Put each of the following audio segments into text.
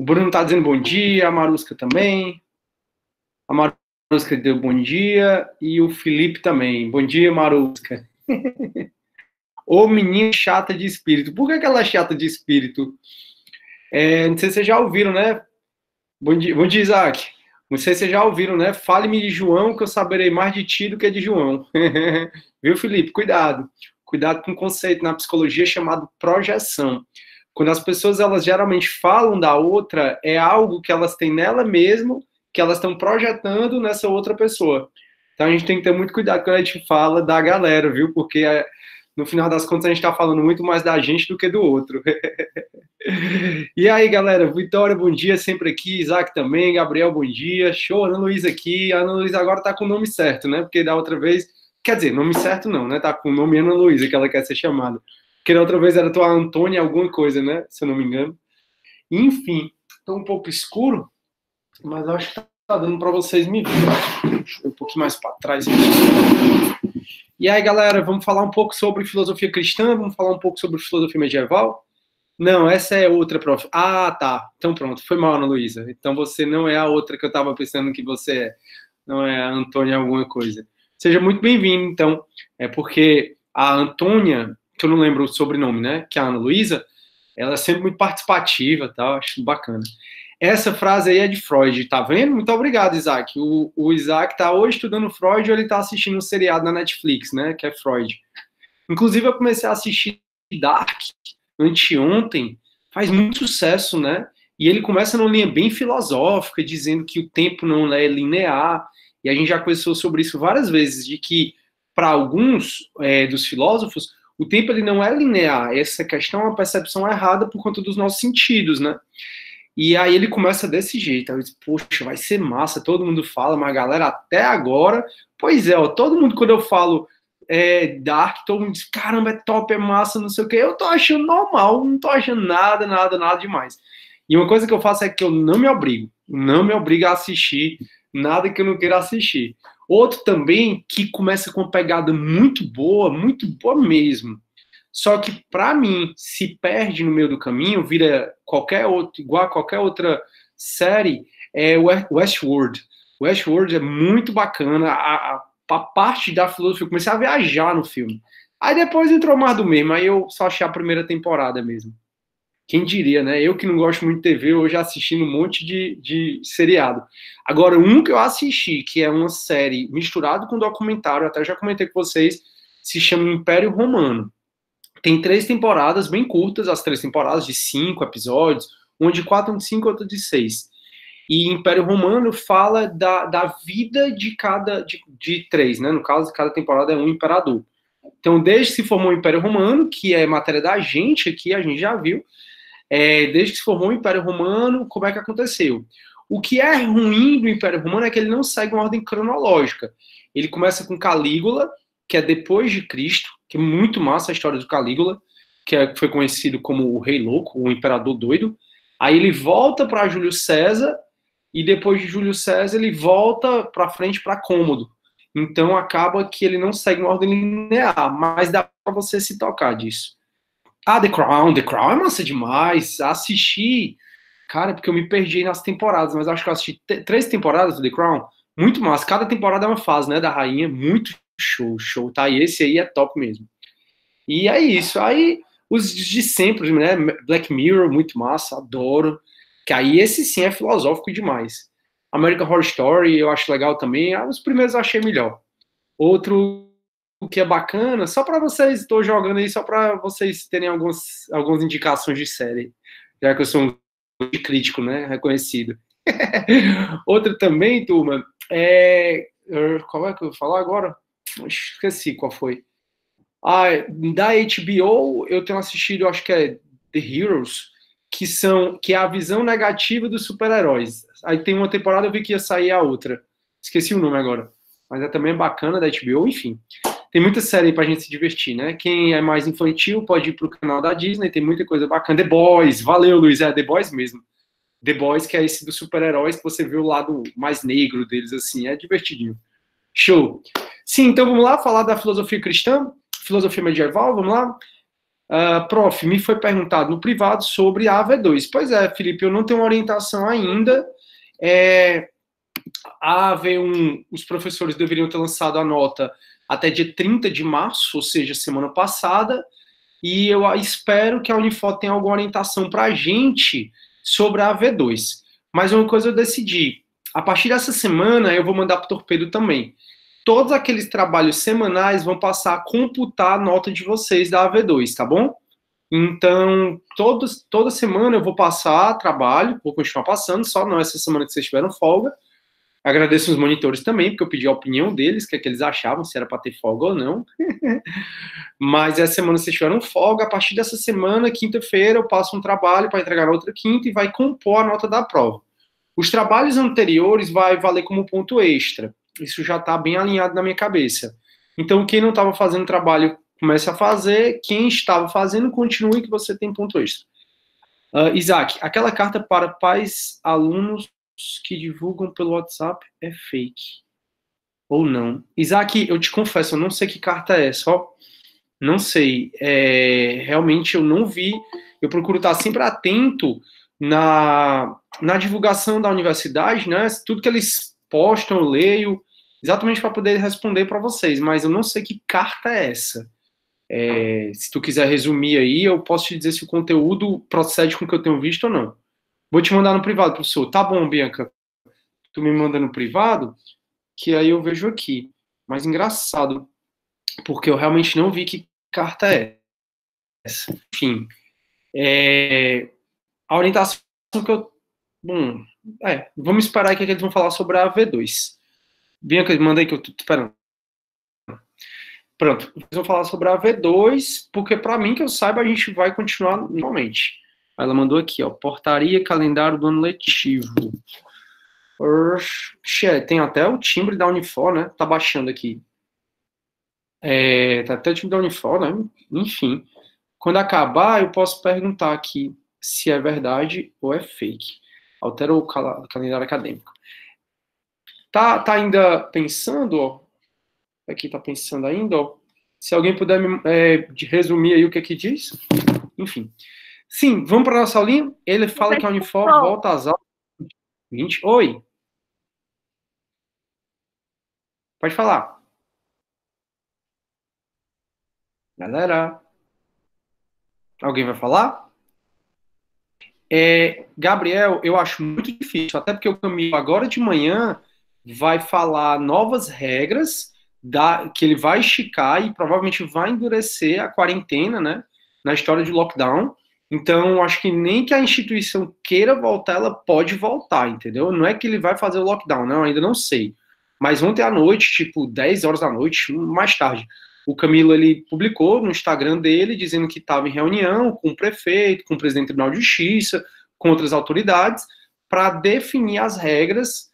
O Bruno tá dizendo bom dia, a Marusca também. A Marusca deu bom dia e o Felipe também. Bom dia, Marusca. Ô menina chata de espírito. Por que ela é chata de espírito? Não sei se vocês já ouviram, né? Bom dia, Isaac. Não sei se vocês já ouviram, né? Fale-me de João, que eu saberei mais de ti do que de João. Viu, Felipe? Cuidado. Cuidado com um conceito na psicologia chamado projeção. Quando as pessoas, elas geralmente falam da outra, é algo que elas têm nela mesmo, que elas estão projetando nessa outra pessoa. Então a gente tem que ter muito cuidado quando a gente fala da galera, viu? Porque no final das contas a gente está falando muito mais da gente do que do outro. E aí, galera, Vitória, bom dia, sempre aqui, Isaac também, Gabriel, bom dia, show, Ana Luísa aqui, a Ana Luísa agora tá com o nome certo, né, porque da outra vez, quer dizer, nome certo não, né, tá com o nome Ana Luísa, que ela quer ser chamada, porque da outra vez era tua Antônia alguma coisa, né, se eu não me engano. Enfim, tô um pouco escuro, mas acho que tá dando para vocês me verem. Deixa eu ir um pouquinho mais para trás aqui. E aí, galera, vamos falar um pouco sobre filosofia cristã, vamos falar um pouco sobre filosofia medieval? Não, essa é outra, prof. Ah, tá. Então pronto, foi mal, Ana Luísa. Então você não é a outra que eu estava pensando que você é. Não é a Antônia alguma coisa. Seja muito bem-vindo, então. É porque a Antônia, que eu não lembro o sobrenome, né? Que é a Ana Luísa, ela é sempre muito participativa, tá? Acho bacana. Essa frase aí é de Freud, tá vendo? Muito obrigado, Isaac. O Isaac tá hoje estudando Freud ou ele tá assistindo um seriado na Netflix, né? Que é Freud. Inclusive, eu comecei a assistir Dark anteontem, faz muito sucesso, né? E ele começa numa linha bem filosófica, dizendo que o tempo não é linear, e a gente já conversou sobre isso várias vezes, de que, para alguns dos filósofos, o tempo ele não é linear, essa questão é uma percepção errada por conta dos nossos sentidos, né? E aí ele começa desse jeito, eu disse, poxa, vai ser massa, todo mundo fala, mas galera, até agora, pois é, ó, todo mundo, quando eu falo Dark, todo mundo diz, caramba, é top, é massa, não sei o que. Eu tô achando normal, não tô achando nada demais. E uma coisa que eu faço é que eu não me obrigo a assistir nada que eu não queira assistir. Outro também que começa com uma pegada muito boa mesmo. Só que para mim, se perde no meio do caminho, vira qualquer outro, igual a qualquer outra série, é Westworld. Westworld é muito bacana, a parte da filosofia, eu comecei a viajar no filme. Aí depois entrou mais do mesmo, aí eu só achei a primeira temporada mesmo. Quem diria, né? Eu que não gosto muito de TV, hoje assistindo um monte de seriado. Agora, um que eu assisti, que é uma série misturado com documentário, até já comentei com vocês, se chama Império Romano. Tem 3 temporadas bem curtas, as 3 temporadas de 5 episódios, uma de 4, uma de 5, outra de 6. E Império Romano fala da vida de cada de 3, né? No caso, cada temporada é um imperador. Então, desde que se formou o Império Romano, que é matéria da gente aqui, a gente já viu, desde que se formou o Império Romano, como é que aconteceu? O que é ruim do Império Romano é que ele não segue uma ordem cronológica. Ele começa com Calígula, que é depois de Cristo, que é muito massa a história do Calígula, que foi conhecido como o Rei Louco, o Imperador Doido. Aí ele volta para Júlio César, e depois de Júlio César ele volta para frente para Cômodo. Então acaba que ele não segue uma ordem linear, mas dá para você se tocar disso. The Crown é massa demais. Assisti, cara, porque eu me perdi nas temporadas, mas acho que eu assisti 3 temporadas do The Crown, muito massa. Cada temporada é uma fase, né, da rainha, muito show, tá? E esse aí é top mesmo. E é isso. Aí os de sempre, né? Black Mirror, muito massa, adoro. Que aí esse sim é filosófico demais. American Horror Story eu acho legal também. Os primeiros eu achei melhor. Outro que é bacana, só para vocês, estou jogando aí só para vocês terem algumas indicações de série, já que eu sou um crítico, né? Reconhecido. Outro também, turma, qual é que eu vou falar agora? Esqueci qual foi. Da HBO, eu tenho assistido, acho que é The Heroes, que é a visão negativa dos super-heróis. Aí tem uma temporada, eu vi que ia sair a outra. Esqueci o nome agora. Mas também bacana da HBO, enfim. Tem muita série aí pra gente se divertir, né? Quem é mais infantil pode ir pro canal da Disney, tem muita coisa bacana. The Boys, valeu, Luiz, The Boys mesmo. The Boys, que é esse dos super-heróis, que você vê o lado mais negro deles, assim, é divertidinho. Show. Sim, então vamos lá falar da filosofia cristã, filosofia medieval, vamos lá? Prof, me foi perguntado no privado sobre a AV2. Pois é, Felipe, eu não tenho orientação ainda. A AV1, os professores deveriam ter lançado a nota até dia 30 de março, ou seja, semana passada, e eu espero que a Unifor tenha alguma orientação para a gente sobre a AV2. Mas uma coisa eu decidi, a partir dessa semana eu vou mandar para o Torpedo também. Todos aqueles trabalhos semanais vão passar a computar a nota de vocês da AV2, tá bom? Então, toda semana eu vou passar trabalho, vou continuar passando, só não essa semana que vocês tiveram folga. Agradeço os monitores também, porque eu pedi a opinião deles, o que é que eles achavam, se era para ter folga ou não. Mas essa semana vocês tiveram folga, a partir dessa semana, quinta-feira, eu passo um trabalho para entregar na outra quinta e vai compor a nota da prova. Os trabalhos anteriores vai valer como ponto extra. Isso já está bem alinhado na minha cabeça. Então, quem não estava fazendo trabalho, comece a fazer. Quem estava fazendo, continue, que você tem ponto extra. Isaac, aquela carta para pais, alunos que divulgam pelo WhatsApp é fake. Ou não. Isaac, eu te confesso, eu não sei que carta é, só não sei. Realmente eu não vi. Eu procuro estar sempre atento na divulgação da universidade, né? Tudo que eles postam, eu leio, exatamente para poder responder para vocês, mas eu não sei que carta é essa. Se tu quiser resumir aí, eu posso te dizer se o conteúdo procede com o que eu tenho visto ou não. Vou te mandar no privado, professor. Tá bom, Bianca. Tu me manda no privado, que aí eu vejo aqui. Mas engraçado, porque eu realmente não vi que carta é essa. Enfim, a orientação que eu... Bom, vamos esperar aqui que eles vão falar sobre a V2. Bianca, manda aí que eu tô esperando. Pronto, eles vão falar sobre a V2, porque para mim, que eu saiba, a gente vai continuar normalmente. Ela mandou aqui, ó, portaria, calendário do ano letivo. Tem até o timbre da Unifor, né? Tá baixando aqui. Tá até o timbre da Unifor, né? Enfim. Quando acabar, eu posso perguntar aqui se é verdade ou é fake. Altera o calendário acadêmico. Tá ainda pensando, ó. Aqui tá pensando ainda, ó. Se alguém puder me resumir aí o que diz. Enfim. Sim, vamos para nossa aulinha. Ele fala que a Unifor volta às aulas. 20. Oi. Pode falar. Galera. Alguém vai falar? Gabriel, eu acho muito difícil, até porque o Camilo agora de manhã vai falar novas regras que ele vai esticar e provavelmente vai endurecer a quarentena, né, na história de lockdown. Então, acho que nem que a instituição queira voltar, ela pode voltar, entendeu? Não é que ele vai fazer o lockdown, não, ainda não sei. Mas ontem à noite, tipo 10 horas da noite, mais tarde, o Camilo, ele publicou no Instagram dele, dizendo que estava em reunião com o prefeito, com o presidente do Tribunal de Justiça, com outras autoridades, para definir as regras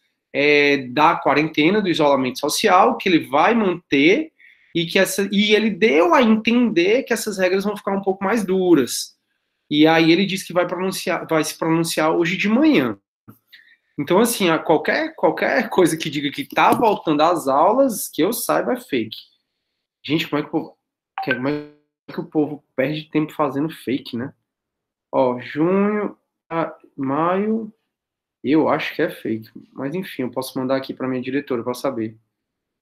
da quarentena, do isolamento social, que ele vai manter, e ele deu a entender que essas regras vão ficar um pouco mais duras. E aí ele disse que vai se pronunciar hoje de manhã. Então, assim, qualquer coisa que diga que está voltando às aulas, que eu saiba, é fake. Gente, como é que o povo perde tempo fazendo fake, né? Ó, junho a maio, eu acho que é fake. Mas, enfim, eu posso mandar aqui para minha diretora para saber.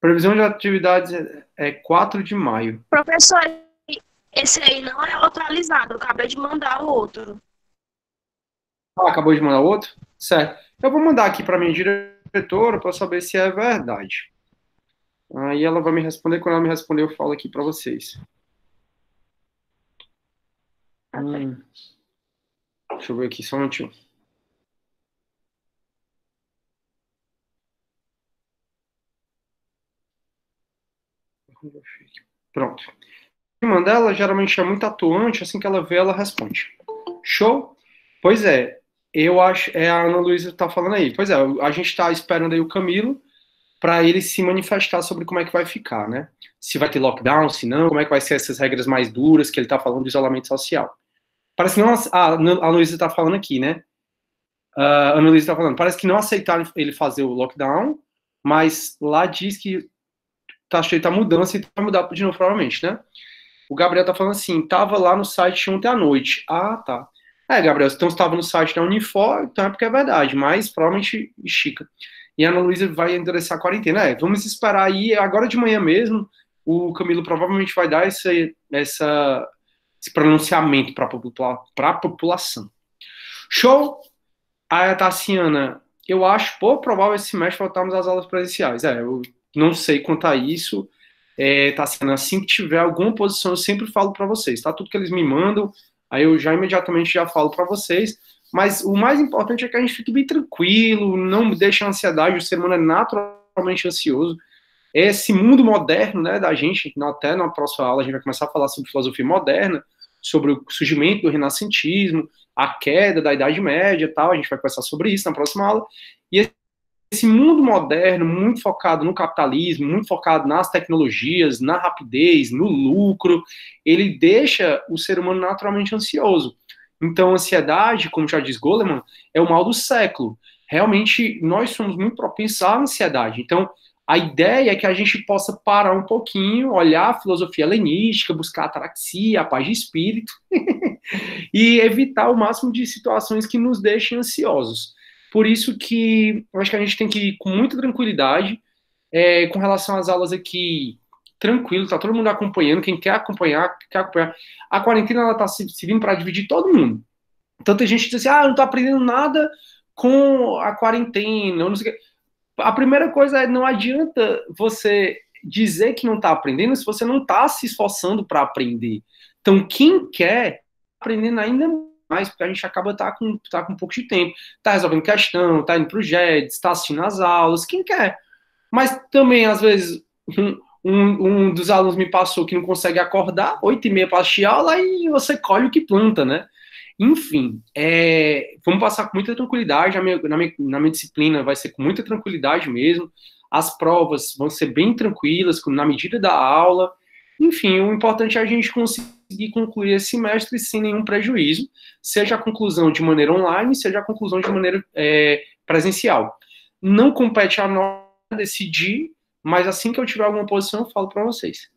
Previsão de atividades é 4 de maio. Professor, esse aí não é atualizado. Eu acabei de mandar o outro. Ah, acabou de mandar outro? Certo. Eu vou mandar aqui para minha diretora para saber se é verdade. Aí ela vai me responder. Quando ela me responder, eu falo aqui para vocês. Deixa eu ver aqui, só um minutinho. Pronto. A irmã dela geralmente é muito atuante, assim que ela vê, ela responde. Show? Pois é, eu acho, a Ana Luísa tá falando aí. Pois é, a gente tá esperando aí o Camilo para ele se manifestar sobre como é que vai ficar, né? Se vai ter lockdown, se não, como é que vai ser essas regras mais duras que ele tá falando do isolamento social. Parece que não, a Ana Luísa tá falando aqui, né? A Ana Luísa tá falando, parece que não aceitaram ele fazer o lockdown, mas lá diz que tá cheio da mudança e vai mudar de novo, provavelmente, né? O Gabriel tá falando assim, tava lá no site ontem à noite. Ah, tá. Gabriel, então você estava no site da Unifor, então é porque é verdade, mas provavelmente estica. E a Ana Luísa vai endurecer a quarentena. Vamos esperar aí, agora de manhã mesmo, o Camilo provavelmente vai dar esse pronunciamento para a população. Show? A Tassiana, eu acho pouco provável esse semestre voltarmos às aulas presenciais. Eu não sei quanto a isso. Tassiana, assim que tiver alguma posição, eu sempre falo para vocês, tá? Tudo que eles me mandam, aí eu já imediatamente já falo para vocês. Mas o mais importante é que a gente fique bem tranquilo, não deixe a ansiedade, o ser humano é naturalmente ansioso. Esse mundo moderno, né, da gente, até na próxima aula a gente vai começar a falar sobre filosofia moderna, sobre o surgimento do renascentismo, a queda da Idade Média e tal, a gente vai conversar sobre isso na próxima aula. E esse mundo moderno, muito focado no capitalismo, muito focado nas tecnologias, na rapidez, no lucro, ele deixa o ser humano naturalmente ansioso. Então, a ansiedade, como já diz Goleman, é o mal do século. Realmente, nós somos muito propensos à ansiedade. Então, a ideia é que a gente possa parar um pouquinho, olhar a filosofia helenística, buscar a ataraxia, a paz de espírito, e evitar o máximo de situações que nos deixem ansiosos. Por isso que eu acho que a gente tem que ir com muita tranquilidade, com relação às aulas aqui, tranquilo, tá todo mundo acompanhando, quem quer acompanhar, quer acompanhar. A quarentena, ela tá se vindo para dividir todo mundo. Então tem gente que diz assim, eu não tô aprendendo nada com a quarentena, eu não sei o quê. A primeira coisa é, não adianta você dizer que não tá aprendendo se você não tá se esforçando para aprender. Então, quem quer aprendendo ainda mais, porque a gente acaba tá com um pouco de tempo, tá resolvendo questão, tá indo pro JEDs, tá assistindo as aulas, quem quer. Mas também, às vezes, um dos alunos me passou que não consegue acordar, 8h30 para assistir aula, e você colhe o que planta, né? Enfim, vamos passar com muita tranquilidade, na minha disciplina vai ser com muita tranquilidade mesmo, as provas vão ser bem tranquilas, na medida da aula. Enfim, o importante é a gente conseguir concluir esse semestre sem nenhum prejuízo, seja a conclusão de maneira online, seja a conclusão de maneira presencial. Não compete a nós decidir, mas assim que eu tiver alguma posição, eu falo para vocês.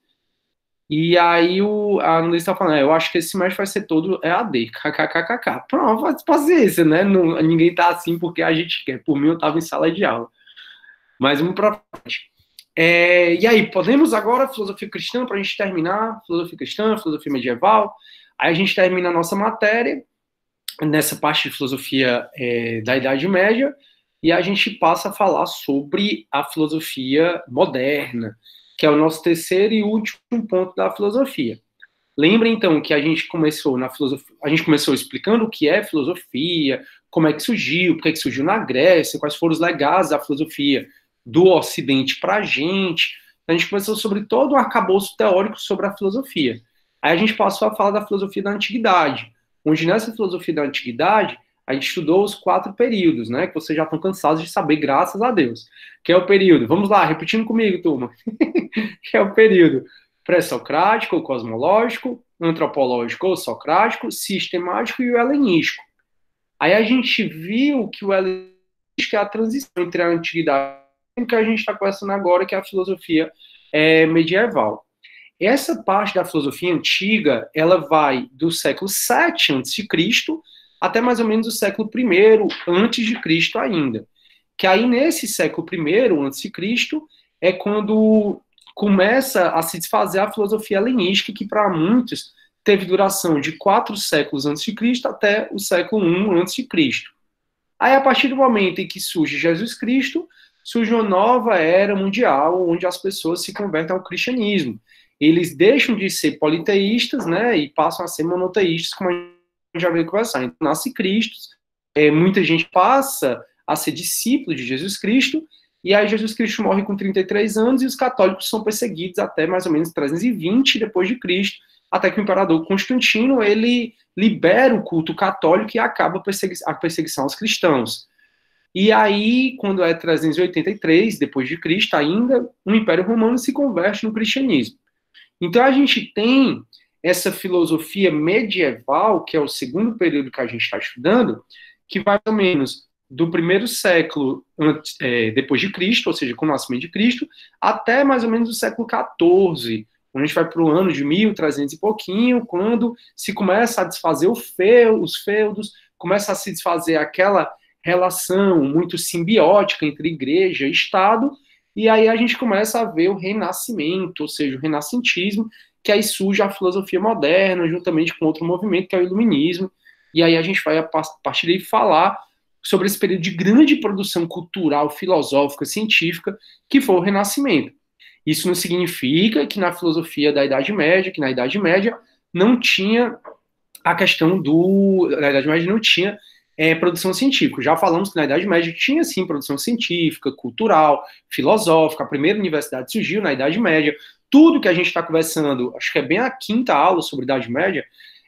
E aí a analista está falando, eu acho que esse semestre vai ser todo EAD, kkkk. Pronto, paciência, né? Não, ninguém tá assim porque a gente quer. Por mim, eu tava em sala de aula. Mas vamos para frente. E aí, podemos agora filosofia cristã para a gente terminar? Filosofia cristã, filosofia medieval. Aí a gente termina a nossa matéria nessa parte de filosofia da Idade Média e a gente passa a falar sobre a filosofia moderna, que é o nosso terceiro e último ponto da filosofia. Lembra, então, que a gente começou explicando o que é filosofia, como é que surgiu, por que surgiu na Grécia, quais foram os legados da filosofia do Ocidente para a gente. A gente começou sobre todo o arcabouço teórico sobre a filosofia. Aí a gente passou a falar da filosofia da Antiguidade, onde nessa filosofia da Antiguidade a gente estudou os 4 períodos, né, que vocês já estão cansados de saber, graças a Deus. Que é o período, vamos lá, repetindo comigo, turma. Que é o período pré-socrático ou cosmológico, antropológico ou socrático, sistemático e o helenístico. Aí a gente viu que o helenístico é a transição entre a antiguidade e o que a gente está conversando agora, que é a filosofia medieval. Essa parte da filosofia antiga, ela vai do século VII a.C., até mais ou menos o século I antes de Cristo ainda. Que aí nesse século I antes de Cristo é quando começa a se desfazer a filosofia helenística, que para muitos teve duração de 4 séculos antes de Cristo até o século I antes de Cristo. Aí a partir do momento em que surge Jesus Cristo, surge uma nova era mundial onde as pessoas se convertem ao cristianismo. Eles deixam de ser politeístas, né, e passam a ser monoteístas, como a gente já veio conversar. Então, nasce Cristo, muita gente passa a ser discípulo de Jesus Cristo, e aí Jesus Cristo morre com 33 anos, e os católicos são perseguidos até mais ou menos 320 depois de Cristo, até que o imperador Constantino, ele libera o culto católico e acaba a perseguição aos cristãos. E aí, quando é 383 depois de Cristo ainda, o Império Romano se converte no cristianismo. Então a gente tem essa filosofia medieval, que é o segundo período que a gente está estudando, que vai mais ou menos do primeiro século depois de Cristo, ou seja, com o nascimento de Cristo, até mais ou menos o século XIV, A gente vai para o ano de 1300 e pouquinho, quando se começa a desfazer os feudos, começa a se desfazer aquela relação muito simbiótica entre igreja e Estado, e aí a gente começa a ver o renascimento, ou seja, o renascentismo, que aí surge a filosofia moderna, juntamente com outro movimento, que é o iluminismo, e aí a gente vai, a partir daí, falar sobre esse período de grande produção cultural, filosófica, científica, que foi o Renascimento. Isso não significa que na filosofia da Idade Média, que na Idade Média não tinha a questão na Idade Média não tinha produção científica. Já falamos que na Idade Média tinha, sim, produção científica, cultural, filosófica. A primeira universidade surgiu na Idade Média. Tudo que a gente está conversando, acho que é bem a quinta aula sobre Idade Média,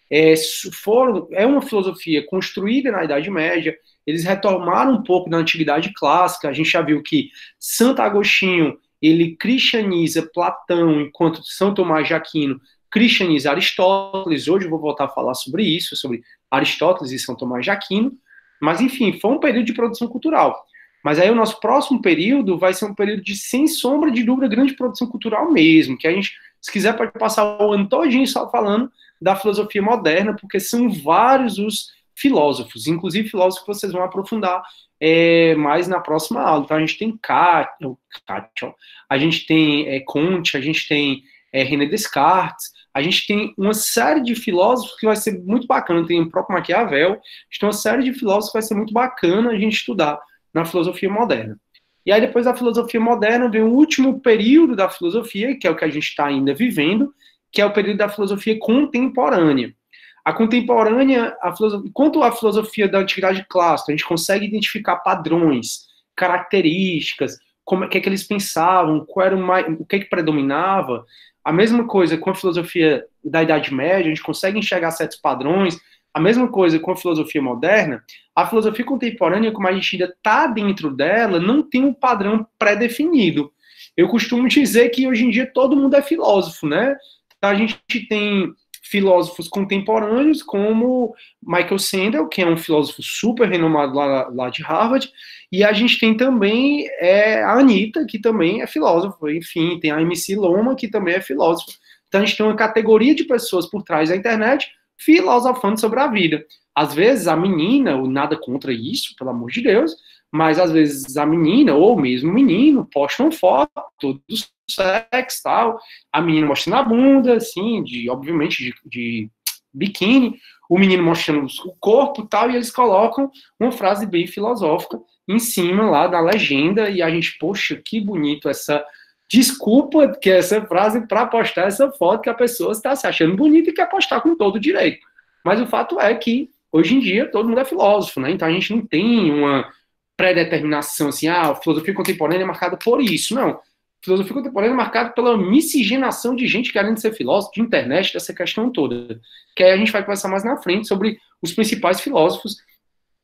é uma filosofia construída na Idade Média. Eles retomaram um pouco da Antiguidade Clássica. A gente já viu que Santo Agostinho, ele cristianiza Platão, enquanto São Tomás de Aquino cristianiza Aristóteles. Hoje eu vou voltar a falar sobre isso, sobre Aristóteles e São Tomás de Aquino. Mas, enfim, foi um período de produção cultural. Mas aí o nosso próximo período vai ser um período de, sem sombra de dúvida, grande produção cultural mesmo, que a gente, se quiser, pode passar o ano todinho só falando da filosofia moderna, porque são vários os filósofos, inclusive filósofos que vocês vão aprofundar mais na próxima aula. Então a gente tem Kant, a gente tem Comte, a gente tem René Descartes, a gente tem uma série de filósofos que vai ser muito bacana, tem o próprio Maquiavel, a gente tem uma série de filósofos que vai ser muito bacana a gente estudar na filosofia moderna. E aí depois da filosofia moderna vem o último período da filosofia, que é o que a gente está ainda vivendo, que é o período da filosofia contemporânea. A contemporânea, quanto à filosofia da Antiguidade Clássica, a gente consegue identificar padrões, características, o que é que eles pensavam, o que é que predominava. A mesma coisa com a filosofia da Idade Média, a gente consegue enxergar certos padrões. A mesma coisa com a filosofia moderna. A filosofia contemporânea, como a gente ainda está dentro dela, não tem um padrão pré-definido. Eu costumo dizer que hoje em dia todo mundo é filósofo, né? A gente tem filósofos contemporâneos como Michael Sandel, que é um filósofo super renomado lá de Harvard, e a gente tem também a Anitta, que também é filósofo, enfim, tem a MC Loma, que também é filósofo. Então a gente tem uma categoria de pessoas por trás da internet filosofando sobre a vida. Às vezes a menina, ou nada contra isso, pelo amor de Deus, mas às vezes a menina, ou mesmo o menino, postam foto do sexo, tal, a menina mostrando a bunda, assim, obviamente de biquíni, o menino mostrando o corpo, tal, e eles colocam uma frase bem filosófica em cima lá da legenda, e a gente, poxa, que bonito essa desculpa que essa frase para postar essa foto que a pessoa está se achando bonita e quer postar com todo direito. Mas o fato é que, hoje em dia, todo mundo é filósofo, né? Então a gente não tem uma pré-determinação assim, a filosofia contemporânea é marcada por isso. Não. A filosofia contemporânea é marcada pela miscigenação de gente querendo ser filósofo, de internet, dessa questão toda. Que aí a gente vai conversar mais na frente sobre os principais filósofos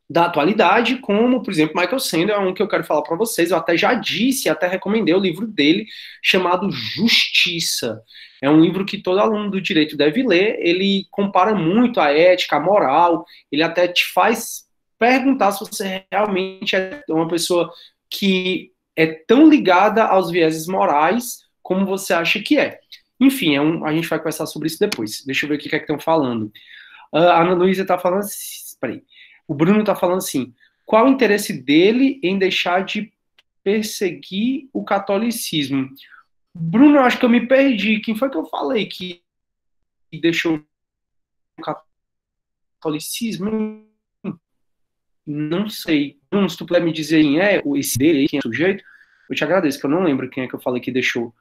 da atualidade, como, por exemplo, Michael Sandel, é um que eu quero falar para vocês. Eu até já disse, até recomendei o livro dele, chamado Justiça. É um livro que todo aluno do direito deve ler. Ele compara muito a ética, a moral, ele até te faz perguntar se você realmente é uma pessoa que é tão ligada aos vieses morais como você acha que é. Enfim, a gente vai conversar sobre isso depois. Deixa eu ver o que é que estão falando. A Ana Luísa está falando assim, peraí. O Bruno está falando assim, qual o interesse dele em deixar de perseguir o catolicismo? Bruno, eu acho que eu me perdi. Quem foi que eu falei que deixou o catolicismo? Não sei. Bruno, se tu puder me dizer quem é esse dele aí, quem é o sujeito, eu te agradeço, que eu não lembro quem é que eu falei que deixou.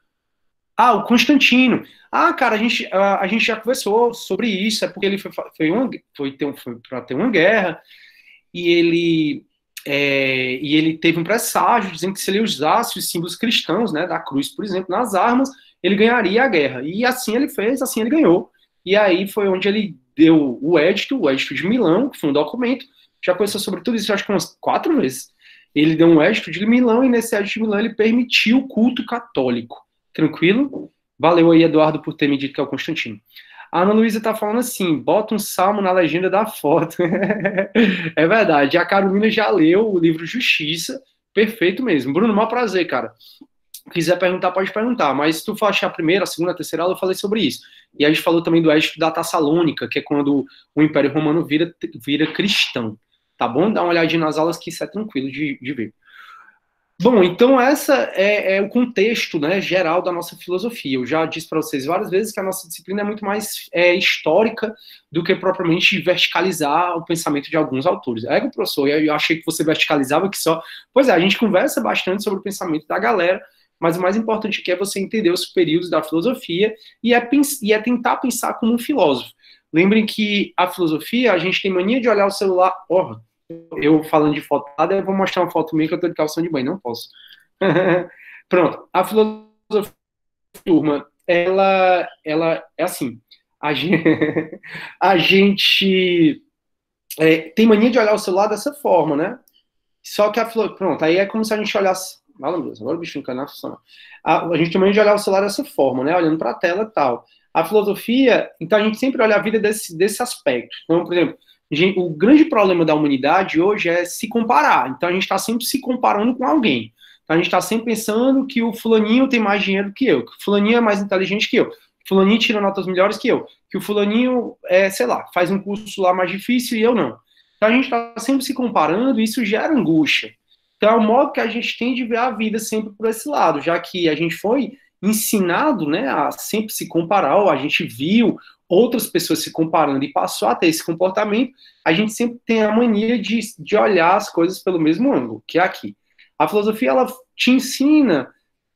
Ah, o Constantino. Ah, cara, a gente já conversou sobre isso, é porque ele foi para ter uma guerra, e ele teve um presságio dizendo que se ele usasse os símbolos cristãos, né, da cruz, por exemplo, nas armas, ele ganharia a guerra. E assim ele fez, assim ele ganhou. E aí foi onde ele deu o Edito de Milão, que foi um documento, já conversou sobre tudo isso, acho que umas 4 vezes. Ele deu um Edito de Milão, e nesse Edito de Milão ele permitiu o culto católico. Tranquilo? Valeu aí, Eduardo, por ter me dito que é o Constantino. A Ana Luísa tá falando assim, bota um salmo na legenda da foto. É verdade. A Carolina já leu o livro Justiça. Perfeito mesmo. Bruno, maior prazer, cara. quiser perguntar, pode perguntar, mas se tu for achar a primeira, a segunda, a terceira aula, eu falei sobre isso. E a gente falou também do Édito da Tessalônica, que é quando o Império Romano vira cristão, tá bom? Dá uma olhadinha nas aulas que isso é tranquilo de ver. Bom, então essa é o contexto, né, geral da nossa filosofia. Eu já disse para vocês várias vezes que a nossa disciplina é muito mais histórica do que propriamente verticalizar o pensamento de alguns autores. Professor, eu achei que você verticalizava que só... Pois é, a gente conversa bastante sobre o pensamento da galera, mas o mais importante aqui é você entender os períodos da filosofia e é tentar pensar como um filósofo. Lembrem que a filosofia, a gente tem mania de olhar o celular... Eu falando de foto, eu vou mostrar uma foto minha que eu tô de calção de banho, não posso. Pronto, a filosofia, turma, ela é assim, a gente, a gente tem mania de olhar o celular dessa forma, né? Só que pronto, aí é como se a gente olhasse, meu Deus, agora o bicho não quer nada funcionar. A gente tem mania de olhar o celular dessa forma, né? Olhando para a tela e tal. A filosofia, então a gente sempre olha a vida desse aspecto. Então, por exemplo, o grande problema da humanidade hoje é se comparar. Então a gente está sempre se comparando com alguém. Então, a gente está sempre pensando que o fulaninho tem mais dinheiro que eu, que o fulaninho é mais inteligente que eu, que o fulaninho tira notas melhores que eu, que o fulaninho, sei lá, faz um curso lá mais difícil e eu não. Então a gente está sempre se comparando e isso gera angústia. Então é o modo que a gente tem de ver a vida sempre por esse lado, já que a gente foi ensinado, né, a sempre se comparar, ou a gente viu outras pessoas se comparando e passou a ter esse comportamento, a gente sempre tem a mania de olhar as coisas pelo mesmo ângulo, que é aqui. A filosofia, ela te ensina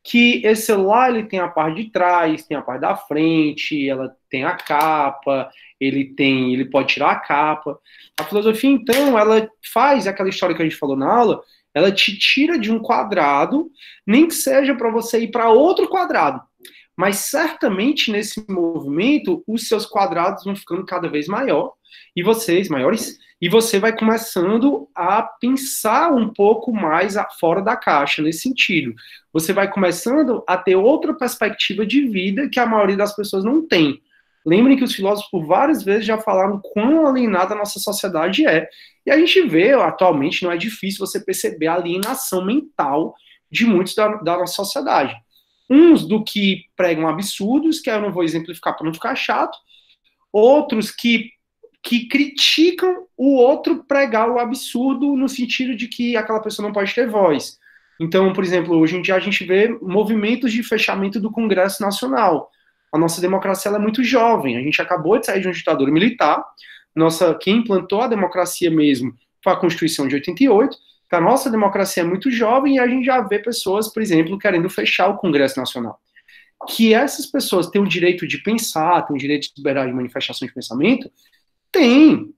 que esse celular, ele tem a parte de trás, tem a parte da frente, ela tem a capa, ele pode tirar a capa. A filosofia, então, ela faz aquela história que a gente falou na aula, ela te tira de um quadrado, nem que seja para você ir para outro quadrado. Mas certamente nesse movimento, os seus quadrados vão ficando cada vez maiores, e você vai começando a pensar um pouco mais fora da caixa nesse sentido. Você vai começando a ter outra perspectiva de vida que a maioria das pessoas não tem. Lembrem que os filósofos por várias vezes já falaram quão alienada a nossa sociedade é. E a gente vê, atualmente, não é difícil você perceber a alienação mental de muitos da nossa sociedade. Uns do que pregam absurdos, que eu não vou exemplificar para não ficar chato, outros que criticam o outro pregar o absurdo no sentido de que aquela pessoa não pode ter voz. Então, por exemplo, hoje em dia a gente vê movimentos de fechamento do Congresso Nacional. A nossa democracia ela é muito jovem, a gente acabou de sair de uma ditadura militar, quem implantou a democracia mesmo foi a Constituição de 88, então a nossa democracia é muito jovem e a gente já vê pessoas, por exemplo, querendo fechar o Congresso Nacional. Que essas pessoas têm o direito de pensar, têm o direito de liberdade de manifestação de pensamento, tem.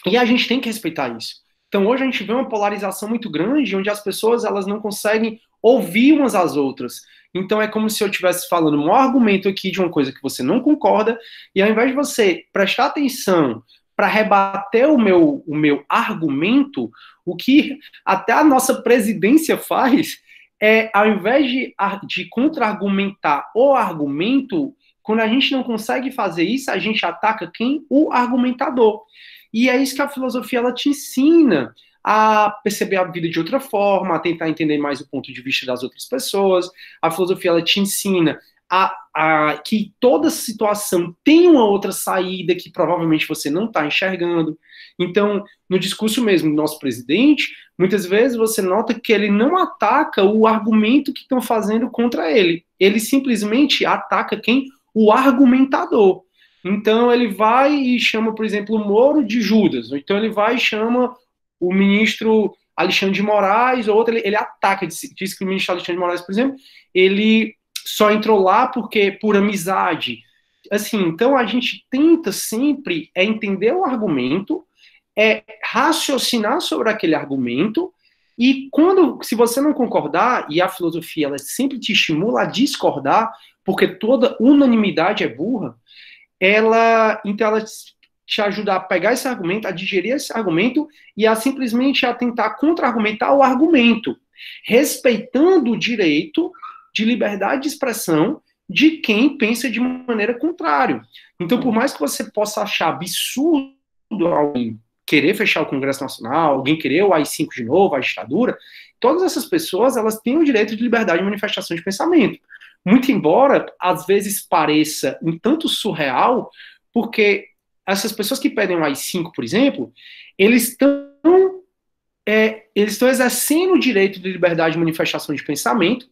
E a gente tem que respeitar isso. Então hoje a gente vê uma polarização muito grande, onde as pessoas elas não conseguem ouvir umas às outras. Então é como se eu estivesse falando um argumento aqui de uma coisa que você não concorda, e ao invés de você prestar atenção para rebater o meu argumento, o que até a nossa presidência faz é, ao invés de contra-argumentar o argumento, quando a gente não consegue fazer isso, a gente ataca quem? O argumentador. E é isso que a filosofia ela te ensina a perceber a vida de outra forma, a tentar entender mais o ponto de vista das outras pessoas. A filosofia ela te ensina que toda situação tem uma outra saída que provavelmente você não está enxergando. Então, no discurso mesmo do nosso presidente, muitas vezes você nota que ele não ataca o argumento que estão fazendo contra ele. Ele simplesmente ataca quem? O argumentador. Então, ele vai e chama, por exemplo, o Moro de Judas. Ou então, ele vai e chama o ministro Alexandre de Moraes, ou outro, ele ataca, diz que o ministro Alexandre de Moraes, por exemplo, ele só entrou lá porque por amizade. Assim, então a gente tenta sempre entender o argumento, raciocinar sobre aquele argumento, e se você não concordar, e a filosofia ela sempre te estimula a discordar, porque toda unanimidade é burra, então ela te ajuda a pegar esse argumento, a digerir esse argumento e a simplesmente a tentar contra-argumentar o argumento, respeitando o direito de liberdade de expressão de quem pensa de maneira contrária. Então, por mais que você possa achar absurdo alguém querer fechar o Congresso Nacional, alguém querer o AI-5 de novo, a ditadura, todas essas pessoas, elas têm o direito de liberdade de manifestação de pensamento. Muito embora, às vezes, pareça um tanto surreal, porque essas pessoas que pedem o AI-5, por exemplo, eles estão exercendo o direito de liberdade de manifestação de pensamento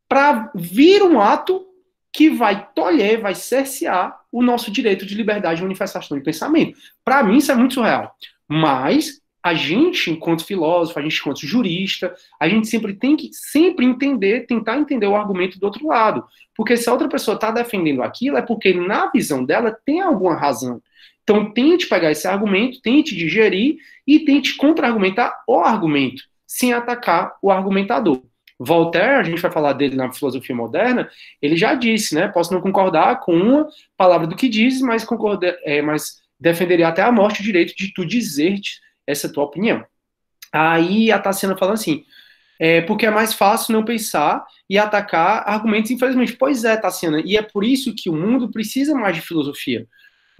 para vir um ato que vai tolher, vai cercear o nosso direito de liberdade de manifestação de pensamento. Para mim, isso é muito surreal. Mas a gente, enquanto filósofo, a gente, enquanto jurista, a gente sempre tem que entender, tentar entender o argumento do outro lado. Porque se a outra pessoa está defendendo aquilo, é porque, na visão dela, tem alguma razão. Então, tente pegar esse argumento, tente digerir e tente contra-argumentar o argumento, sem atacar o argumentador. Voltaire, a gente vai falar dele na filosofia moderna, ele já disse, né? Posso não concordar com uma palavra do que diz, mas defenderia até a morte o direito de tu dizer essa tua opinião. Aí a Tassiana fala assim, porque é mais fácil não pensar e atacar argumentos, infelizmente. Pois é, Tassiana, e é por isso que o mundo precisa mais de filosofia.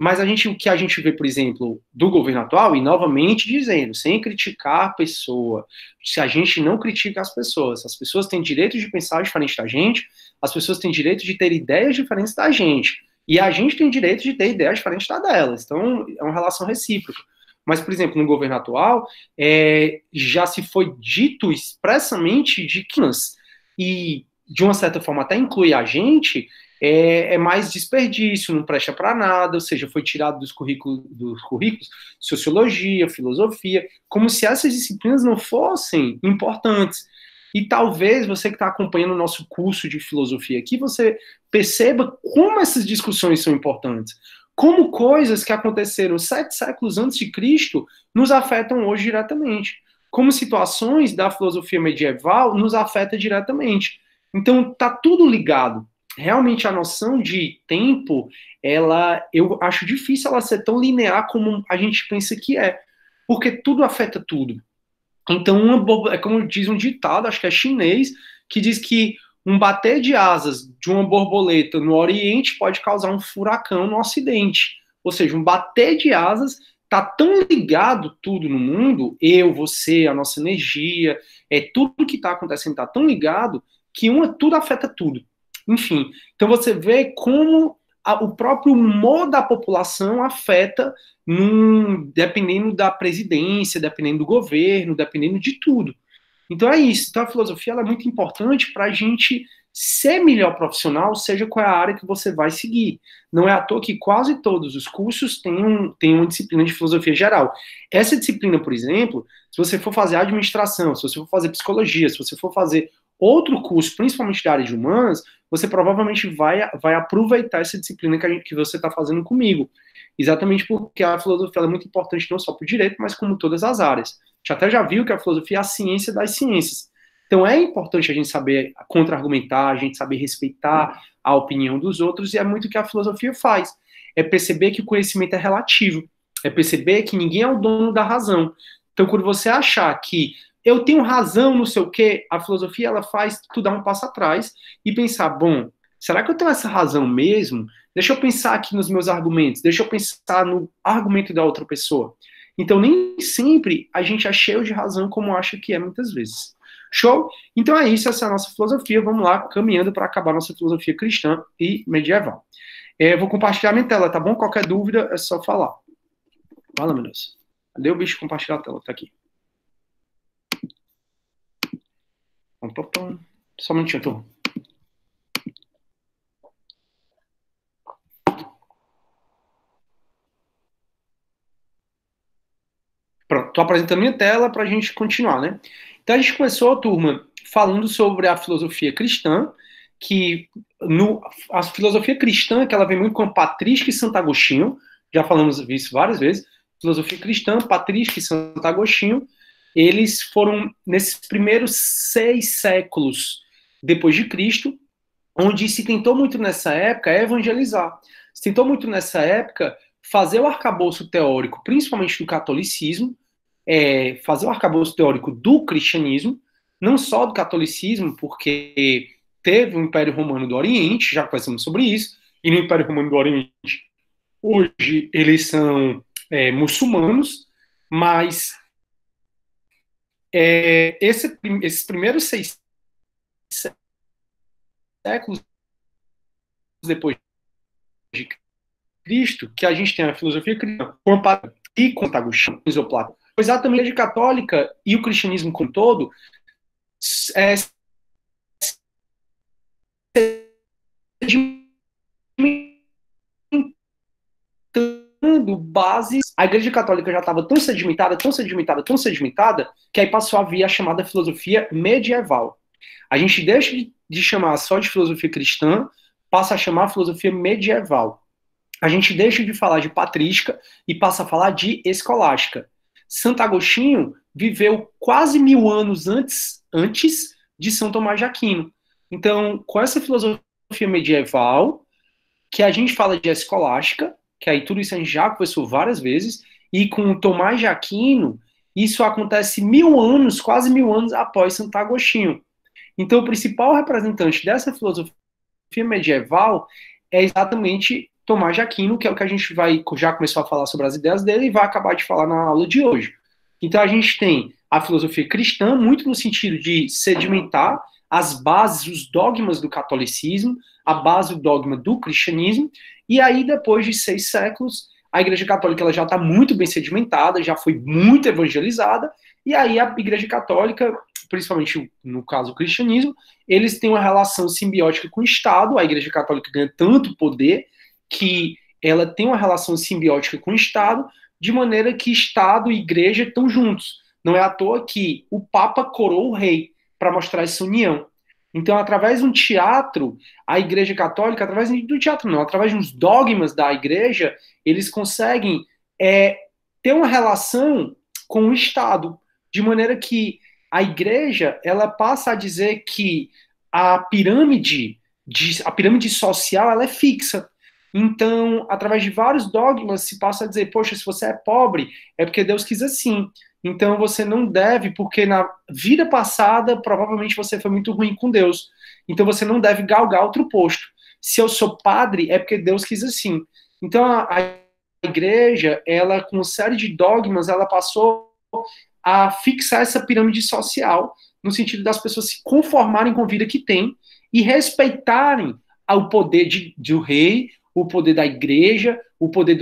Mas o que a gente vê, por exemplo, do governo atual, e novamente dizendo, sem criticar a pessoa, se a gente não critica as pessoas têm direito de pensar diferente da gente, as pessoas têm direito de ter ideias diferentes da gente, e a gente tem direito de ter ideias diferentes da delas. Então, é uma relação recíproca. Mas, por exemplo, no governo atual, já se foi dito expressamente de que, e de uma certa forma até inclui a gente, é mais desperdício, não presta para nada, ou seja, foi tirado dos currículos sociologia, filosofia, como se essas disciplinas não fossem importantes. E talvez você que está acompanhando o nosso curso de filosofia aqui, você perceba como essas discussões são importantes, como coisas que aconteceram 7 séculos antes de Cristo nos afetam hoje diretamente, como situações da filosofia medieval nos afetam diretamente. Então, está tudo ligado. Realmente a noção de tempo, eu acho difícil ela ser tão linear como a gente pensa que é, porque tudo afeta tudo. Então, é como diz um ditado, acho que é chinês, que diz que um bater de asas de uma borboleta no Oriente pode causar um furacão no Ocidente. Ou seja, um bater de asas está tão ligado tudo no mundo, eu, você, a nossa energia, tudo que está acontecendo está tão ligado que tudo afeta tudo. Enfim, então você vê como o próprio humor da população afeta dependendo da presidência, dependendo do governo, dependendo de tudo. Então é isso. Então a filosofia é muito importante para a gente ser melhor profissional, seja qual é a área que você vai seguir. Não é à toa que quase todos os cursos têm uma disciplina de filosofia geral. Essa disciplina, por exemplo, se você for fazer administração, se você for fazer psicologia, se você for fazer outro curso, principalmente da área de humanas, você provavelmente vai aproveitar essa disciplina que você está fazendo comigo. Exatamente porque a filosofia é muito importante não só para o direito, mas como todas as áreas. A gente até já viu que a filosofia é a ciência das ciências. Então é importante a gente saber contra-argumentar, a gente saber respeitar a opinião dos outros, e é muito o que a filosofia faz. É perceber que o conhecimento é relativo. É perceber que ninguém é o dono da razão. Então, quando você achar que eu tenho razão, não sei o quê, a filosofia ela faz tu dar um passo atrás e pensar, bom, será que eu tenho essa razão mesmo? Deixa eu pensar aqui nos meus argumentos, deixa eu pensar no argumento da outra pessoa. Então, nem sempre a gente é cheio de razão como acha que é muitas vezes. Show? Então é isso, essa é a nossa filosofia. Vamos lá, caminhando para acabar nossa filosofia cristã e medieval. Vou compartilhar minha tela, tá bom? Qualquer dúvida é só falar. Fala, meu Deus. Cadê o bicho compartilhar a tela? Tá aqui. Só um minutinho, turma. Pronto, estou apresentando minha tela para a gente continuar, né? Então a gente começou, turma, falando sobre a filosofia cristã, que a filosofia cristã, que ela vem muito com patrística e Santo Agostinho, já falamos isso várias vezes, filosofia cristã, patrística e Santo Agostinho, eles foram nesses primeiros 6 séculos depois de Cristo, onde se tentou muito nessa época evangelizar. Se tentou muito nessa época fazer o arcabouço teórico, principalmente do catolicismo, fazer o arcabouço teórico do cristianismo, não só do catolicismo, porque teve o Império Romano do Oriente, já conversamos sobre isso, e no Império Romano do Oriente, hoje eles são muçulmanos, Mas esses primeiros 6 séculos depois de Cristo, que a gente tem a filosofia cristã e com Agostinho, Platão, exatamente a Igreja Católica e o cristianismo como um todo sedimentando bases. A Igreja Católica já estava tão sedimentada, que aí passou a vir a chamada filosofia medieval. A gente deixa de chamar só de filosofia cristã, passa a chamar a filosofia medieval. A gente deixa de falar de patrística e passa a falar de escolástica. Santo Agostinho viveu quase 1000 anos antes de São Tomás de Aquino. Então, com essa filosofia medieval, que a gente fala de escolástica, que aí tudo isso a gente já conversou várias vezes, e com Tomás de Aquino, isso acontece 1000 anos, quase 1000 anos após Santo Agostinho. Então, o principal representante dessa filosofia medieval é exatamente Tomás de Aquino, que é o que a gente já começou a falar sobre as ideias dele e vai acabar de falar na aula de hoje. Então, a gente tem a filosofia cristã, muito no sentido de sedimentar as bases, os dogmas do catolicismo, a base do dogma do cristianismo, e aí, depois de 6 séculos, a Igreja Católica ela já está muito bem sedimentada, já foi muito evangelizada, e aí a Igreja Católica, principalmente no caso do cristianismo, eles têm uma relação simbiótica com o Estado. A Igreja Católica ganha tanto poder que ela tem uma relação simbiótica com o Estado, de maneira que Estado e Igreja estão juntos. Não é à toa que o Papa coroou o rei para mostrar essa união. Então, através de um teatro, a Igreja Católica, através do teatro não, através dos dogmas da Igreja, eles conseguem ter uma relação com o Estado, de maneira que a Igreja ela passa a dizer que a pirâmide social ela é fixa. Então, através de vários dogmas, se passa a dizer, poxa, se você é pobre, é porque Deus quis assim. Então, você não deve, porque na vida passada, provavelmente você foi muito ruim com Deus. Então, você não deve galgar outro posto. Se eu sou padre, é porque Deus quis assim. Então, a igreja, ela, com uma série de dogmas, ela passou a fixar essa pirâmide social, no sentido das pessoas se conformarem com a vida que tem e respeitarem o poder do rei, o poder da igreja, o poder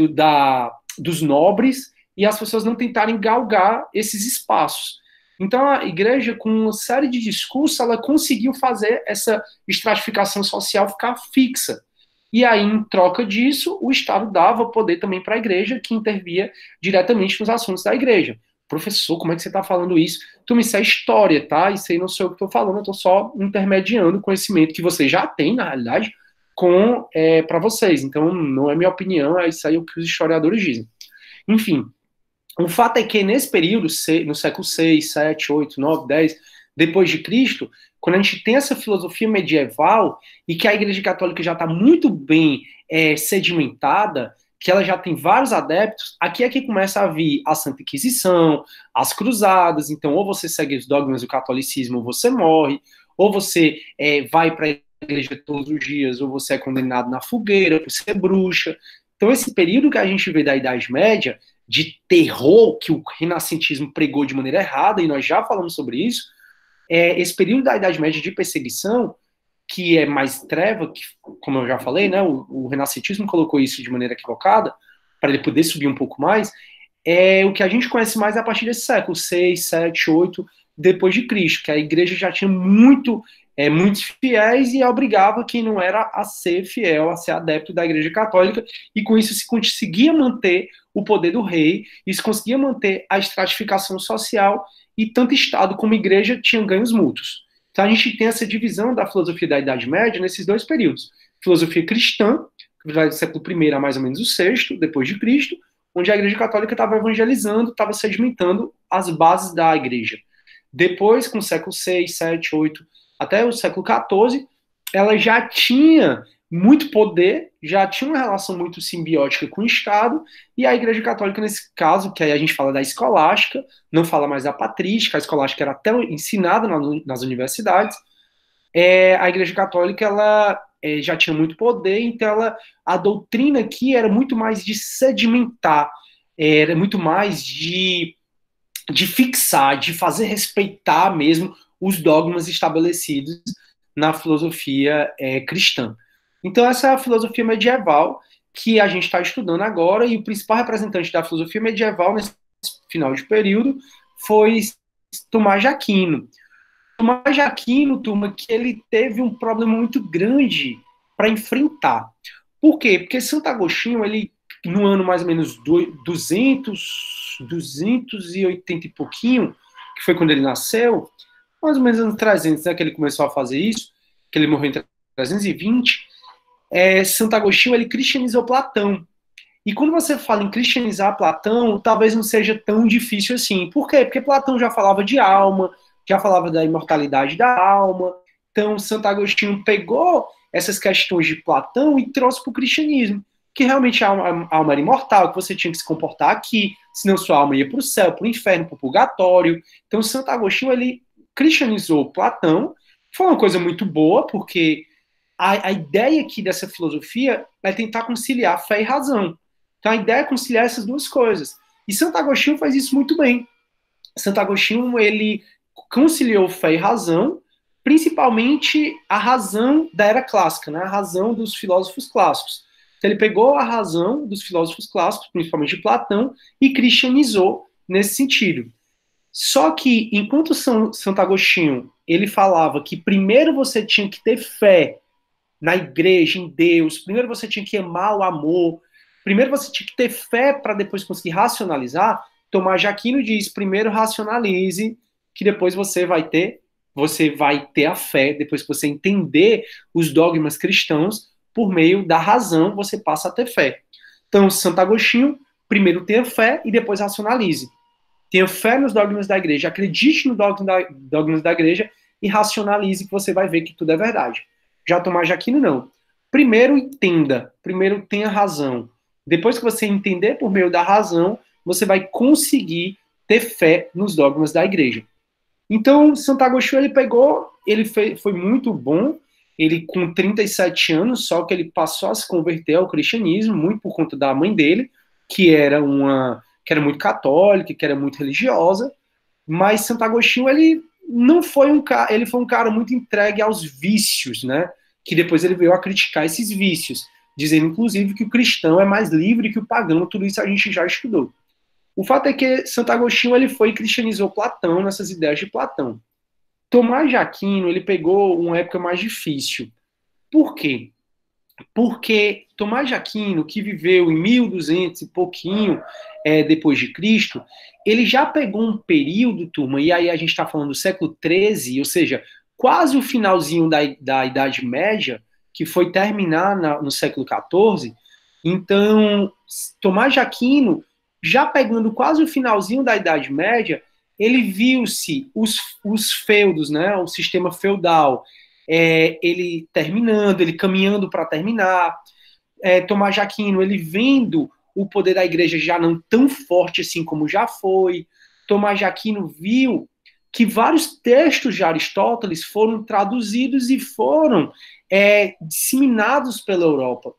dos nobres, e as pessoas não tentarem galgar esses espaços. Então, a igreja, com uma série de discursos, ela conseguiu fazer essa estratificação social ficar fixa. E aí, em troca disso, o Estado dava poder também para a igreja, que intervia diretamente nos assuntos da igreja. Professor, como é que você está falando isso? Isso é história, tá? Isso aí não sou eu que estou falando, eu estou só intermediando o conhecimento que você já tem, na realidade, para vocês. Então, não é minha opinião, é isso aí o que os historiadores dizem. Enfim, o fato é que nesse período, no século 6, 7, 8, 9, 10, depois de Cristo, quando a gente tem essa filosofia medieval e que a Igreja Católica já está muito bem sedimentada, que ela já tem vários adeptos, aqui é que começa a vir a Santa Inquisição, as cruzadas. Então, ou você segue os dogmas do catolicismo ou você morre, ou você vai para a igreja todos os dias, ou você é condenado na fogueira por ser bruxa. Então, esse período que a gente vê da Idade Média, de terror que o renascentismo pregou de maneira errada, e nós já falamos sobre isso, esse período da Idade Média de perseguição, que é mais treva, que, como eu já falei, né, o renascentismo colocou isso de maneira equivocada, para ele poder subir um pouco mais, o que a gente conhece mais a partir desse século, 6, 7, 8, depois de Cristo, que a igreja já tinha muitos fiéis e obrigava quem não era a ser fiel, a ser adepto da igreja católica, e com isso se conseguia manter o poder do rei, e se conseguia manter a estratificação social, e tanto Estado como igreja tinham ganhos mútuos. Então a gente tem essa divisão da filosofia da Idade Média nesses dois períodos. Filosofia cristã, que vai do século I a mais ou menos o VI, depois de Cristo, onde a igreja católica estava evangelizando, estava sedimentando as bases da igreja. Depois, com o século VI, VII, VIII, até o século XIV, ela já tinha muito poder, já tinha uma relação muito simbiótica com o Estado, e a Igreja Católica, nesse caso, que aí a gente fala da escolástica, não fala mais da patrística, a escolástica era até ensinada nas universidades, a Igreja Católica ela já tinha muito poder, então a doutrina aqui era muito mais de sedimentar, era muito mais de de fixar, de fazer respeitar mesmo os dogmas estabelecidos na filosofia cristã. Então, essa é a filosofia medieval que a gente está estudando agora, e o principal representante da filosofia medieval nesse final de período foi Tomás de Aquino. Tomás de Aquino, turma, que ele teve um problema muito grande para enfrentar. Por quê? Porque Santo Agostinho, ele, no ano mais ou menos 280 e pouquinho, que foi quando ele nasceu, mais ou menos anos 300, né, que ele começou a fazer isso, que ele morreu em 320, Santo Agostinho, ele cristianizou Platão. E quando você fala em cristianizar Platão, talvez não seja tão difícil assim. Por quê? Porque Platão já falava de alma, já falava da imortalidade da alma. Então, Santo Agostinho pegou essas questões de Platão e trouxe para o cristianismo, que realmente a alma era imortal, que você tinha que se comportar aqui, senão sua alma ia para o céu, para o inferno, para o purgatório. Então, Santo Agostinho, ele cristianizou Platão. Foi uma coisa muito boa, porque a ideia aqui dessa filosofia é tentar conciliar fé e razão. Então, a ideia é conciliar essas duas coisas. E Santo Agostinho faz isso muito bem. Santo Agostinho, ele conciliou fé e razão, principalmente a razão da era clássica, né? A razão dos filósofos clássicos. Então, ele pegou a razão dos filósofos clássicos, principalmente de Platão, e cristianizou nesse sentido. Só que, enquanto Santo Agostinho, ele falava que primeiro você tinha que ter fé na igreja, em Deus, primeiro você tinha que amar o amor, primeiro você tinha que ter fé para depois conseguir racionalizar, Tomás de Aquino diz, primeiro racionalize, que depois você vai ter a fé, depois que você entender os dogmas cristãos, por meio da razão, você passa a ter fé. Então, Santo Agostinho, primeiro tenha fé e depois racionalize. Tenha fé nos dogmas da igreja, acredite nos dogmas da igreja e racionalize, que você vai ver que tudo é verdade. Já Tomás de Aquino, não. Primeiro entenda, primeiro tenha razão. Depois que você entender por meio da razão, você vai conseguir ter fé nos dogmas da igreja. Então, Santo Agostinho, foi muito bom, ele com 37 anos, só que ele passou a se converter ao cristianismo, muito por conta da mãe dele, que era muito católica, que era muito religiosa, mas Santo Agostinho, ele foi um cara muito entregue aos vícios, né? Que depois ele veio a criticar esses vícios, dizendo, inclusive, que o cristão é mais livre que o pagão, tudo isso a gente já estudou. O fato é que Santo Agostinho, ele foi e cristianizou Platão, nessas ideias de Platão. Tomás de Aquino, ele pegou uma época mais difícil. Por quê? Porque Tomás de Aquino, que viveu em 1200 e pouquinho depois de Cristo, ele já pegou um período, turma, e aí a gente está falando do século XIII, ou seja, quase o finalzinho da Idade Média, que foi terminar no século XIV. Então, Tomás de Aquino, já pegando quase o finalzinho da Idade Média, ele viu-se os feudos, né, o sistema feudal, ele terminando, ele caminhando para terminar. Tomás de Aquino, ele vendo o poder da igreja já não tão forte assim como já foi. Tomás de Aquino viu que vários textos de Aristóteles foram traduzidos e foram disseminados pela Europa.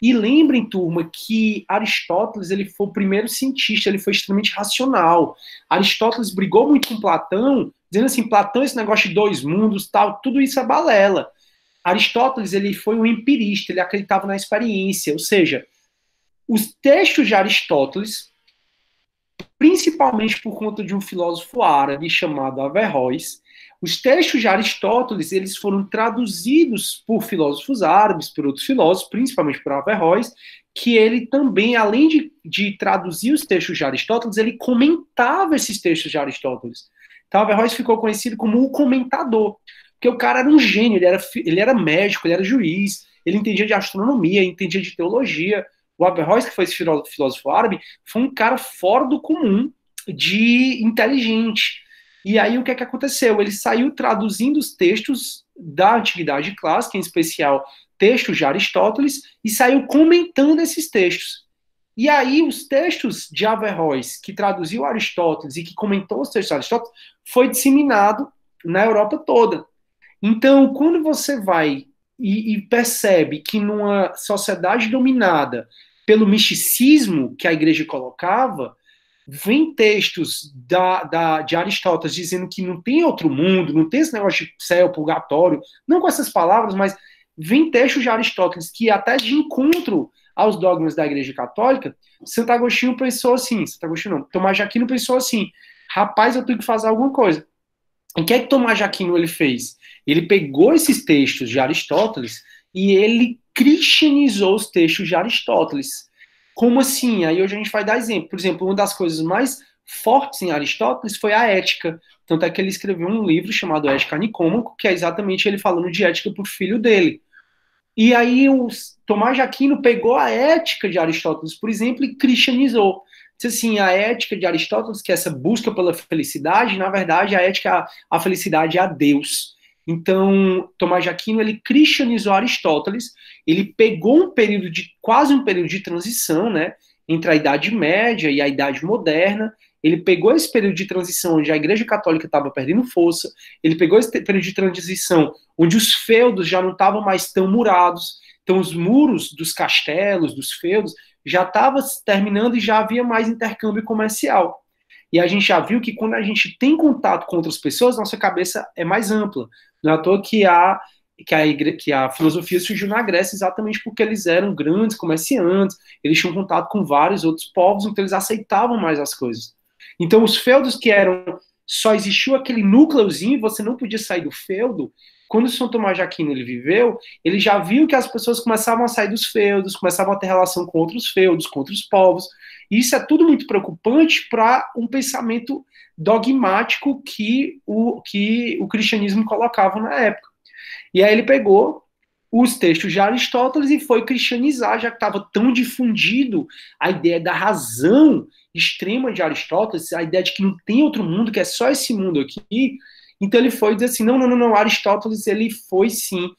E lembrem, turma, que Aristóteles, ele foi o primeiro cientista, ele foi extremamente racional. Aristóteles brigou muito com Platão, dizendo assim, Platão, esse negócio de dois mundos, tal, tudo isso é balela. Aristóteles, ele foi um empirista, ele acreditava na experiência, ou seja, os textos de Aristóteles, principalmente por conta de um filósofo árabe chamado Averroes, os textos de Aristóteles, eles foram traduzidos por filósofos árabes, por outros filósofos, principalmente por Averroes, que ele também, além de traduzir os textos de Aristóteles, ele comentava esses textos de Aristóteles. Então, Averroes ficou conhecido como o comentador, porque o cara era um gênio, ele era médico, ele era juiz, ele entendia de astronomia, entendia de teologia. O Averroes, que foi esse filósofo árabe, foi um cara fora do comum, de inteligente. E aí o que aconteceu? Ele saiu traduzindo os textos da Antiguidade Clássica, em especial textos de Aristóteles, e saiu comentando esses textos. E aí os textos de Averroes, que traduziu Aristóteles e que comentou os textos de Aristóteles, foi disseminado na Europa toda. Então, quando você vai e percebe que numa sociedade dominada pelo misticismo que a igreja colocava, vem textos de Aristóteles dizendo que não tem outro mundo, não tem esse negócio de céu, purgatório, não com essas palavras, mas vem textos de Aristóteles que até de encontro aos dogmas da Igreja Católica, Santo Agostinho pensou assim, Santo Agostinho não, Tomás de Aquino pensou assim, rapaz, eu tenho que fazer alguma coisa. E o que é que Tomás de Aquino ele fez? Ele pegou esses textos de Aristóteles e ele cristianizou os textos de Aristóteles. Como assim? Aí hoje a gente vai dar exemplo. Por exemplo, uma das coisas mais fortes em Aristóteles foi a ética. Tanto é que ele escreveu um livro chamado Ética Nicômaco, que é exatamente ele falando de ética para o filho dele. E aí o Tomás de Aquino pegou a ética de Aristóteles, por exemplo, e cristianizou. Disse assim, a ética de Aristóteles, que é essa busca pela felicidade, na verdade, a ética, a felicidade é a Deus. Então, Tomás de Aquino, ele cristianizou Aristóteles, ele pegou um período de, quase um período de transição, né, entre a Idade Média e a Idade Moderna, ele pegou esse período de transição onde a Igreja Católica estava perdendo força, ele pegou esse período de transição onde os feudos já não estavam mais tão murados, então os muros dos castelos, dos feudos, já estavam terminando e já havia mais intercâmbio comercial. E a gente já viu que quando a gente tem contato com outras pessoas, nossa cabeça é mais ampla. Não é à toa que a filosofia surgiu na Grécia exatamente porque eles eram grandes comerciantes, eles tinham contato com vários outros povos, então eles aceitavam mais as coisas. Então os feudos que eram, só existiu aquele núcleozinho, você não podia sair do feudo. Quando São Tomás de Aquino ele viveu, ele já viu que as pessoas começavam a sair dos feudos, começavam a ter relação com outros feudos, com outros povos. E isso é tudo muito preocupante para um pensamento dogmático que o cristianismo colocava na época. E aí ele pegou os textos de Aristóteles e foi cristianizar, já que estava tão difundido a ideia da razão extrema de Aristóteles, a ideia de que não tem outro mundo, que é só esse mundo aqui. Então ele foi dizer assim, não, Aristóteles ele foi sim,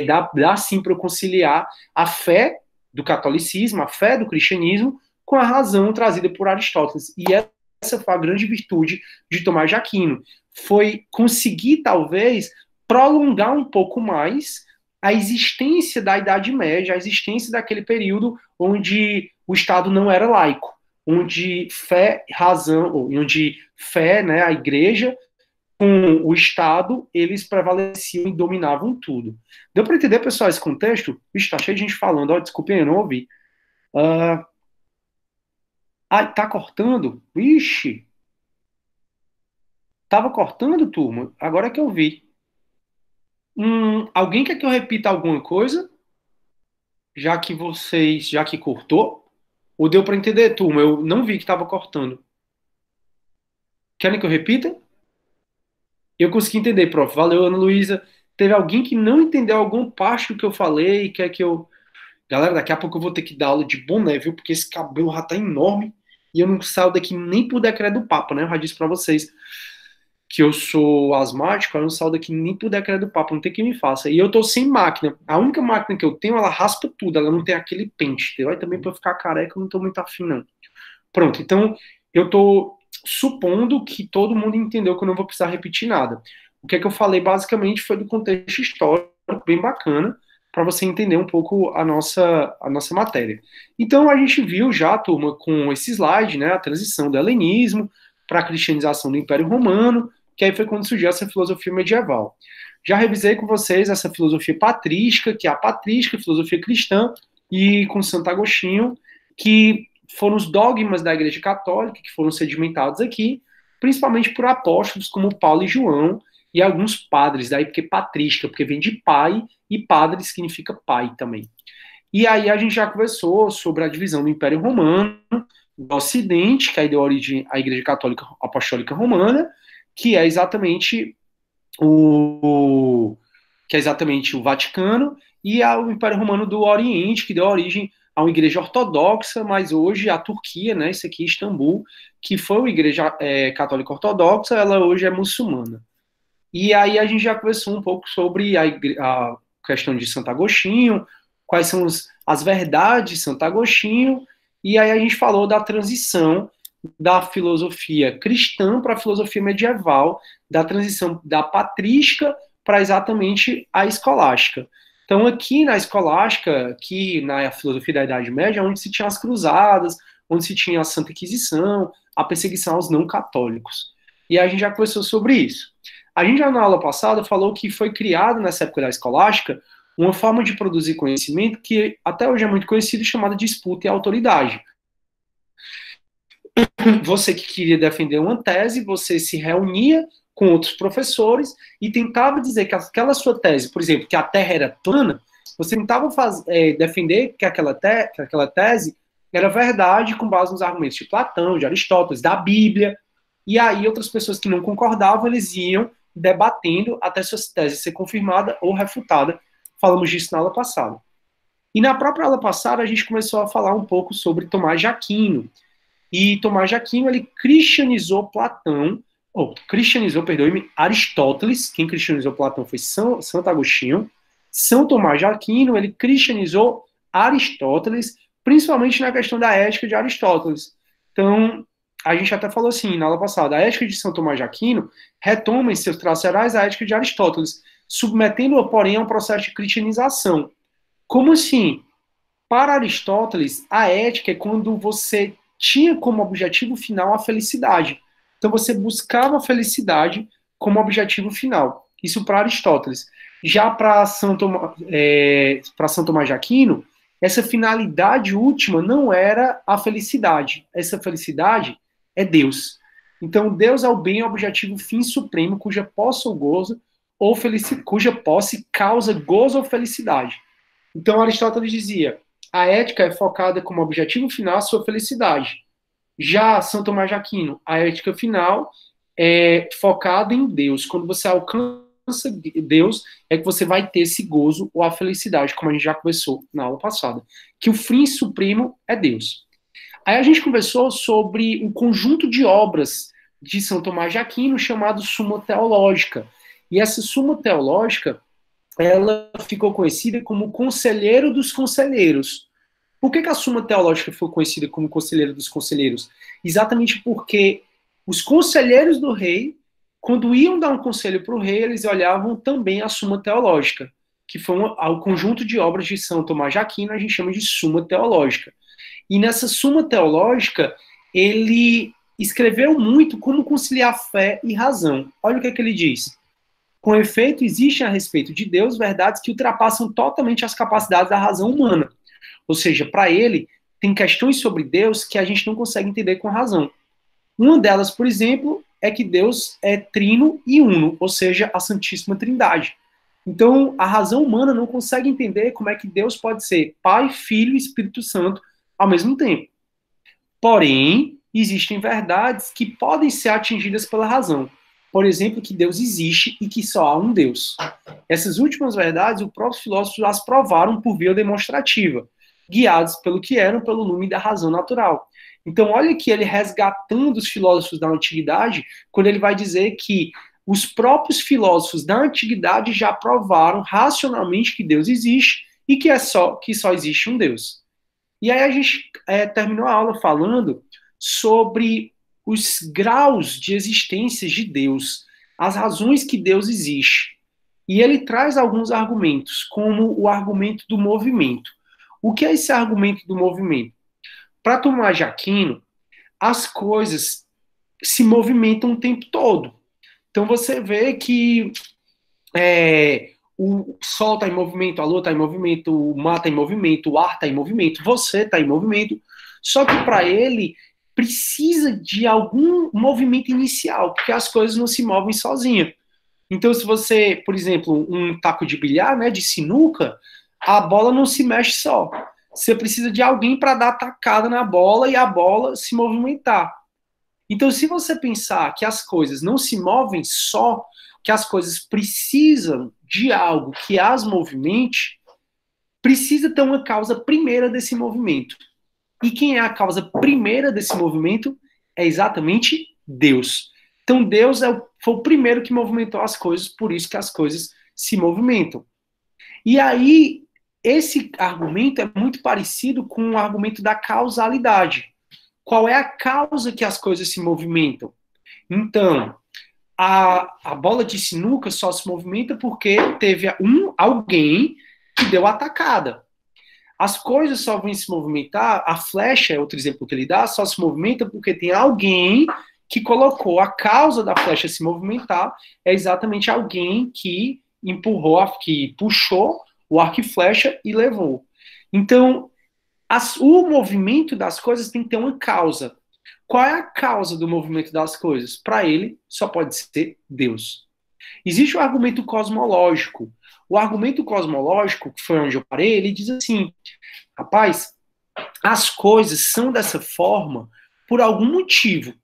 dá sim para conciliar a fé do catolicismo, a fé do cristianismo, com a razão trazida por Aristóteles. E essa foi a grande virtude de Tomás de Aquino, foi conseguir talvez prolongar um pouco mais a existência da Idade Média, a existência daquele período onde o Estado não era laico, onde fé, razão, onde fé, né, a igreja, com o Estado, eles prevaleciam e dominavam tudo. Deu para entender, pessoal, esse contexto? Vixe, tá cheio de gente falando, desculpem, eu não ouvi. Tá cortando? Vixe! Tava cortando, turma? Agora que eu vi. Alguém quer que eu repita alguma coisa? Já que cortou? Ou deu para entender, turma? Eu não vi que estava cortando. Querem que eu repita? Eu consegui entender, prof. Valeu, Ana Luísa. Teve alguém que não entendeu alguma parte do que eu falei, quer que eu... Galera, daqui a pouco eu vou ter que dar aula de boné, viu? Porque esse cabelo já tá enorme e eu não saio daqui nem por decreto do Papa, né? Eu já disse pra vocês que eu sou asmático, eu não saio daqui nem por decreto do Papa, não tem quem me faça. E eu tô sem máquina. A única máquina que eu tenho, ela raspa tudo, ela não tem aquele pente, entendeu? Aí também pra eu ficar careca, eu não tô muito afim, não. Pronto, então eu tô supondo que todo mundo entendeu que eu não vou precisar repetir nada. O que é que eu falei basicamente foi do contexto histórico, bem bacana, para você entender um pouco a nossa matéria. Então a gente viu já, turma, com esse slide, né, a transição do helenismo para a cristianização do Império Romano, que aí foi quando surgiu essa filosofia medieval. Já revisei com vocês essa filosofia patrística, que é a patrística, filosofia cristã, e com Santo Agostinho, que foram os dogmas da Igreja Católica que foram sedimentados aqui, principalmente por apóstolos como Paulo e João, e alguns padres, daí porque patrística, porque vem de pai, e padre significa pai também. E aí a gente já conversou sobre a divisão do Império Romano, do Ocidente, que aí deu origem à Igreja Católica Apostólica Romana, que é exatamente o Vaticano, e ao Império Romano do Oriente, que deu origem a uma igreja ortodoxa, mas hoje a Turquia, né, isso aqui, Istambul, que foi uma igreja católica ortodoxa, ela hoje é muçulmana. E aí a gente já conversou um pouco sobre a questão de Santo Agostinho, quais são as verdades de Santo Agostinho, e aí a gente falou da transição da filosofia cristã para a filosofia medieval, da transição da patrística para exatamente a escolástica. Então, aqui na escolástica, aqui na filosofia da Idade Média, onde se tinha as cruzadas, onde se tinha a Santa Inquisição, a perseguição aos não católicos. E a gente já conversou sobre isso. A gente já na aula passada falou que foi criado nessa época da escolástica uma forma de produzir conhecimento que até hoje é muito conhecida, chamada disputa e autoridade. Você que queria defender uma tese, você se reunia com outros professores e tentava dizer que aquela sua tese, por exemplo, que a Terra era plana, você tentava defender que aquela tese era verdade com base nos argumentos de Platão, de Aristóteles, da Bíblia, e aí outras pessoas que não concordavam, eles iam debatendo até suas teses ser confirmada ou refutada. Falamos disso na aula passada. E na própria aula passada, a gente começou a falar um pouco sobre Tomás de Aquino. E Tomás de Aquino, ele cristianizou Aristóteles. Quem cristianizou Platão foi Santo Agostinho. São Tomás de Aquino, ele cristianizou Aristóteles, principalmente na questão da ética de Aristóteles. Então, a gente até falou assim, na aula passada, a ética de São Tomás de Aquino retoma em seus traços gerais a ética de Aristóteles, submetendo-a, porém, a um processo de cristianização. Como assim? Para Aristóteles, a ética é quando você tinha como objetivo final a felicidade. Então, você buscava a felicidade como objetivo final. Isso para Aristóteles. Já para São Tomás de Aquino, essa finalidade última não era a felicidade. Essa felicidade é Deus. Então, Deus é o bem, o objetivo fim supremo, cuja posse causa gozo ou felicidade. Então, Aristóteles dizia, a ética é focada como objetivo final a sua felicidade. Já São Tomás de Aquino, a ética final é focada em Deus. Quando você alcança Deus, é que você vai ter esse gozo ou a felicidade, como a gente já conversou na aula passada. Que o fim supremo é Deus. Aí a gente conversou sobre um conjunto de obras de São Tomás de Aquino chamado Suma Teológica. E essa Suma Teológica, ela ficou conhecida como Conselheiro dos Conselheiros. Por que a Suma Teológica foi conhecida como Conselheiro dos Conselheiros? Exatamente porque os conselheiros do rei, quando iam dar um conselho para o rei, eles olhavam também a Suma Teológica, que foi o conjunto de obras de São Tomás de Aquino, a gente chama de Suma Teológica. E nessa Suma Teológica, ele escreveu muito como conciliar fé e razão. Olha o que ele diz. Com efeito, existem a respeito de Deus verdades que ultrapassam totalmente as capacidades da razão humana. Ou seja, para ele, tem questões sobre Deus que a gente não consegue entender com a razão. Uma delas, por exemplo, é que Deus é trino e uno, ou seja, a Santíssima Trindade. Então, a razão humana não consegue entender como é que Deus pode ser Pai, Filho e Espírito Santo ao mesmo tempo. Porém, existem verdades que podem ser atingidas pela razão. Por exemplo, que Deus existe e que só há um Deus. Essas últimas verdades, os próprios filósofos as provaram por via demonstrativa, guiados pelo que eram, pelo lume da razão natural. Então, olha aqui ele resgatando os filósofos da antiguidade, quando ele vai dizer que os próprios filósofos da antiguidade já provaram racionalmente que Deus existe e que só existe um Deus. E aí a gente terminou a aula falando sobre os graus de existência de Deus, as razões que Deus existe. E ele traz alguns argumentos, como o argumento do movimento. O que é esse argumento do movimento? Para Tomás de Aquino, as coisas se movimentam o tempo todo. Então você vê que o Sol está em movimento, a Lua está em movimento, o mar está em movimento, o ar está em movimento, você está em movimento. Só que para ele precisa de algum movimento inicial, porque as coisas não se movem sozinhas. Então se você, por exemplo, um taco de bilhar, né, de sinuca, a bola não se mexe só. Você precisa de alguém para dar tacada na bola e a bola se movimentar. Então, se você pensar que as coisas não se movem só, que as coisas precisam de algo que as movimente, precisa ter uma causa primeira desse movimento. E quem é a causa primeira desse movimento? É exatamente Deus. Então, Deus foi o primeiro que movimentou as coisas, por isso que as coisas se movimentam. E aí, esse argumento é muito parecido com o argumento da causalidade. Qual é a causa que as coisas se movimentam? Então, a bola de sinuca só se movimenta porque teve alguém que deu a tacada. As coisas só vão se movimentar, a flecha, é outro exemplo que ele dá, só se movimenta porque tem alguém que colocou a causa da flecha se movimentar, é exatamente alguém que empurrou, que puxou o arco e flecha e levou. Então, o movimento das coisas tem que ter uma causa. Qual é a causa do movimento das coisas? Para ele, só pode ser Deus. Existe o argumento cosmológico. O argumento cosmológico, que foi onde eu parei, ele diz assim, rapaz, as coisas são dessa forma por algum motivo.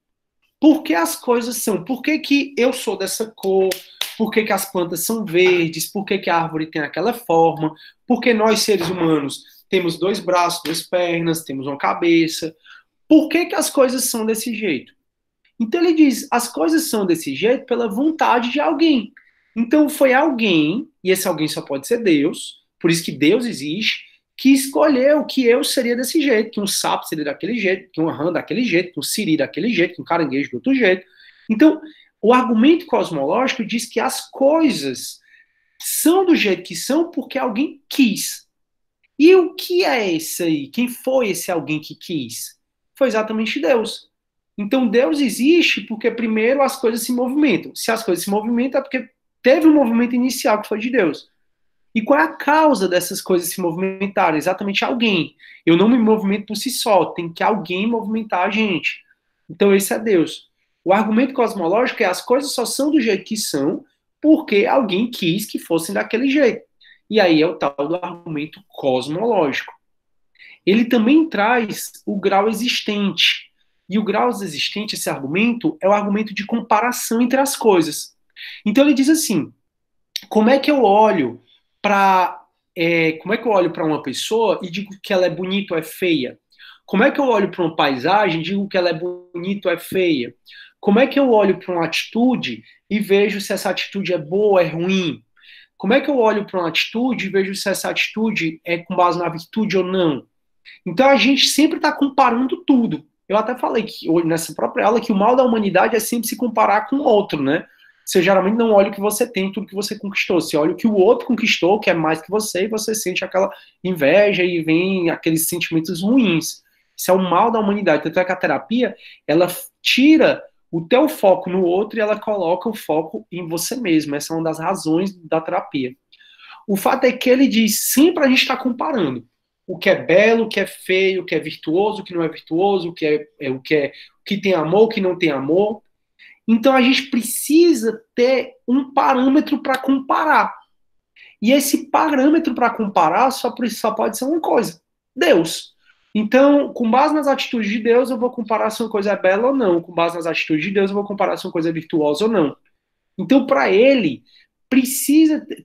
Por que as coisas são? Por que, que eu sou dessa cor? Por que, que as plantas são verdes? Por que, que a árvore tem aquela forma? Por que nós, seres humanos, temos 2 braços, 2 pernas, temos uma cabeça? Por que, que as coisas são desse jeito? Então ele diz, as coisas são desse jeito pela vontade de alguém. Então foi alguém, e esse alguém só pode ser Deus, por isso que Deus existe, que escolheu que eu seria desse jeito, que um sapo seria daquele jeito, que uma rã daquele jeito, que um siri daquele jeito, que um caranguejo do outro jeito. Então, o argumento cosmológico diz que as coisas são do jeito que são porque alguém quis. E o que é esse aí? Quem foi esse alguém que quis? Foi exatamente Deus. Então Deus existe porque primeiro as coisas se movimentam. Se as coisas se movimentam é porque teve um movimento inicial que foi de Deus. E qual é a causa dessas coisas se movimentarem? Exatamente alguém. Eu não me movimento por si só, tem que alguém movimentar a gente. Então esse é Deus. O argumento cosmológico é as coisas só são do jeito que são porque alguém quis que fossem daquele jeito. E aí é o tal do argumento cosmológico. Ele também traz o grau existente. E o grau existente, esse argumento, é o argumento de comparação entre as coisas. Então ele diz assim, como é que eu olho para uma pessoa e digo que ela é bonita ou é feia? Como é que eu olho para uma paisagem e digo que ela é bonita ou é feia? Como é que eu olho para uma atitude e vejo se essa atitude é boa ou é ruim? Como é que eu olho para uma atitude e vejo se essa atitude é com base na virtude ou não? Então a gente sempre está comparando tudo. Eu até falei que hoje nessa própria aula que o mal da humanidade é sempre se comparar com o outro, né? Você geralmente não olha o que você tem, tudo que você conquistou. Você olha o que o outro conquistou, que é mais que você, e você sente aquela inveja e vem aqueles sentimentos ruins. Isso é o mal da humanidade. Tanto é que a terapia, ela tira o teu foco no outro e ela coloca o foco em você mesmo. Essa é uma das razões da terapia. O fato é que ele diz, sempre a gente está comparando. O que é belo, o que é feio, o que é virtuoso, o que não é virtuoso, o que tem amor, o que não tem amor. Então a gente precisa ter um parâmetro para comparar. E esse parâmetro para comparar só pode ser uma coisa: Deus. Então, com base nas atitudes de Deus, eu vou comparar se uma coisa é bela ou não. Com base nas atitudes de Deus, eu vou comparar se uma coisa é virtuosa ou não. Então, para ele,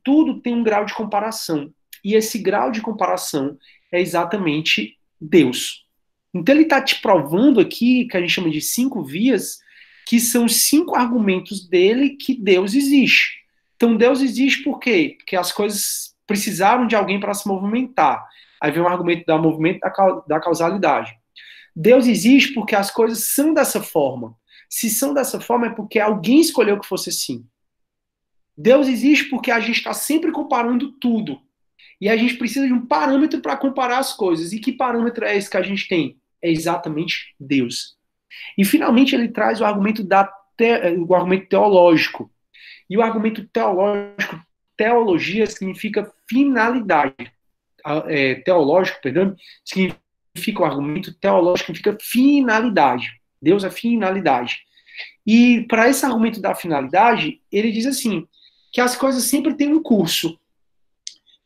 tudo tem um grau de comparação. E esse grau de comparação é exatamente Deus. Então ele está te provando aqui, que a gente chama de 5 vias, que são os 5 argumentos dele que Deus existe. Então Deus existe por quê? Porque as coisas precisaram de alguém para se movimentar. Aí vem o argumento do movimento da causalidade. Deus existe porque as coisas são dessa forma. Se são dessa forma é porque alguém escolheu que fosse assim. Deus existe porque a gente está sempre comparando tudo. E a gente precisa de um parâmetro para comparar as coisas. E que parâmetro é esse que a gente tem? É exatamente Deus. E finalmente ele traz o argumento teológico. E o argumento teológico, teologia significa finalidade. Teológico, perdão, significa o argumento teológico, significa finalidade. Deus é finalidade. E para esse argumento da finalidade, ele diz assim, que as coisas sempre têm um curso.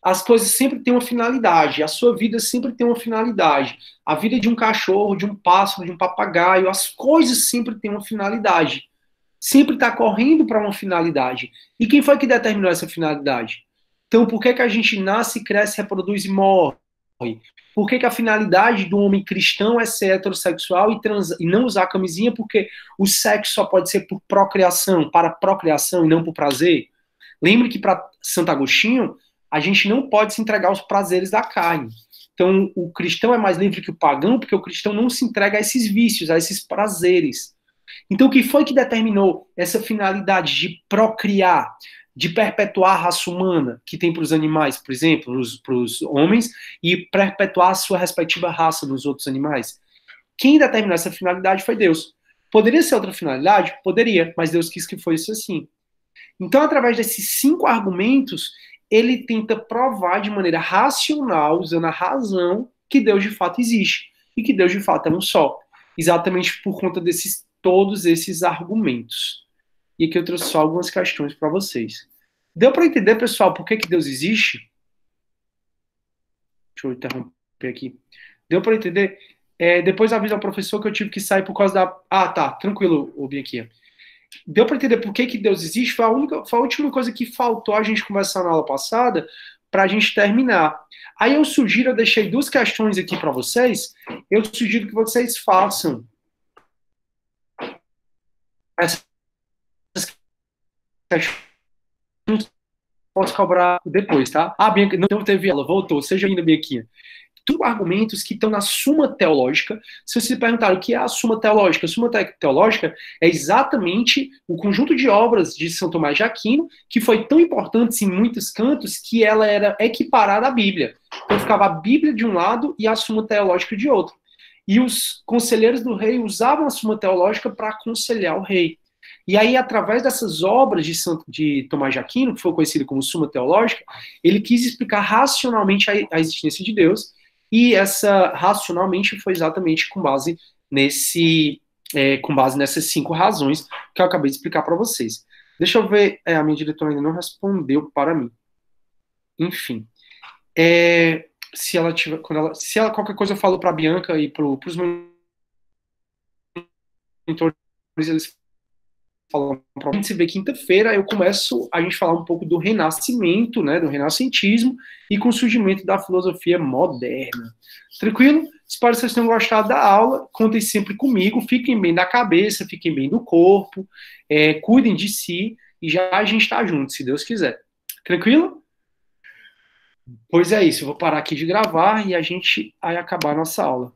As coisas sempre têm uma finalidade, a sua vida sempre tem uma finalidade. A vida de um cachorro, de um pássaro, de um papagaio, as coisas sempre têm uma finalidade. Sempre está correndo para uma finalidade. E quem foi que determinou essa finalidade? Então, por que a gente nasce, cresce, reproduz e morre? Por que a finalidade do homem cristão é ser heterossexual e não usar camisinha? Porque o sexo só pode ser por procriação, para procriação e não por prazer. Lembre que para Santo Agostinho, a gente não pode se entregar aos prazeres da carne. Então, o cristão é mais livre que o pagão, porque o cristão não se entrega a esses vícios, a esses prazeres. Então, o que foi que determinou essa finalidade de procriar, de perpetuar a raça humana que tem para os animais, por exemplo, para os homens, e perpetuar a sua respectiva raça nos outros animais? Quem determinou essa finalidade foi Deus. Poderia ser outra finalidade? Poderia, mas Deus quis que fosse assim. Então, através desses 5 argumentos, ele tenta provar de maneira racional, usando a razão, que Deus de fato existe e que Deus de fato é um só. Exatamente por conta desses todos esses argumentos. E aqui eu trouxe só algumas questões para vocês. Deu para entender, pessoal, por que Deus existe? Deixa eu interromper aqui. Deu para entender? Depois avisa ao professor que eu tive que sair por causa da... Ah, tá, tranquilo, Bianquinha. Deu para entender por que Deus existe? Foi a última coisa que faltou a gente conversar na aula passada para a gente terminar. Aí eu deixei 2 questões aqui para vocês. Eu sugiro que vocês façam essas questões. Posso cobrar depois, tá? Ah, Bianca, não teve aula, voltou. Seja ainda, Bianquinha. Tudo argumentos que estão na Suma Teológica. Se você perguntar o que é a Suma Teológica, a Suma Teológica é exatamente o conjunto de obras de São Tomás de Aquino, que foi tão importante em muitos cantos que ela era equiparada à Bíblia. Então ficava a Bíblia de um lado e a Suma Teológica de outro. E os conselheiros do rei usavam a Suma Teológica para aconselhar o rei. E aí, através dessas obras de Tomás de Aquino, que foi conhecido como Suma Teológica, ele quis explicar racionalmente a existência de Deus. E essa racionalmente foi exatamente com base nessas 5 razões que eu acabei de explicar para vocês. Deixa eu ver, a minha diretora ainda não respondeu para mim. Enfim, se ela qualquer coisa eu falo para a Bianca e para os monitores, eles falam para a gente se ver quinta-feira, a gente falar um pouco do renascimento, né, do renascentismo e com o surgimento da filosofia moderna. Tranquilo? Espero que vocês tenham gostado da aula. Contem sempre comigo, fiquem bem da cabeça, fiquem bem do corpo, cuidem de si e já a gente está junto, se Deus quiser. Tranquilo? Pois é isso, eu vou parar aqui de gravar e a gente vai acabar a nossa aula.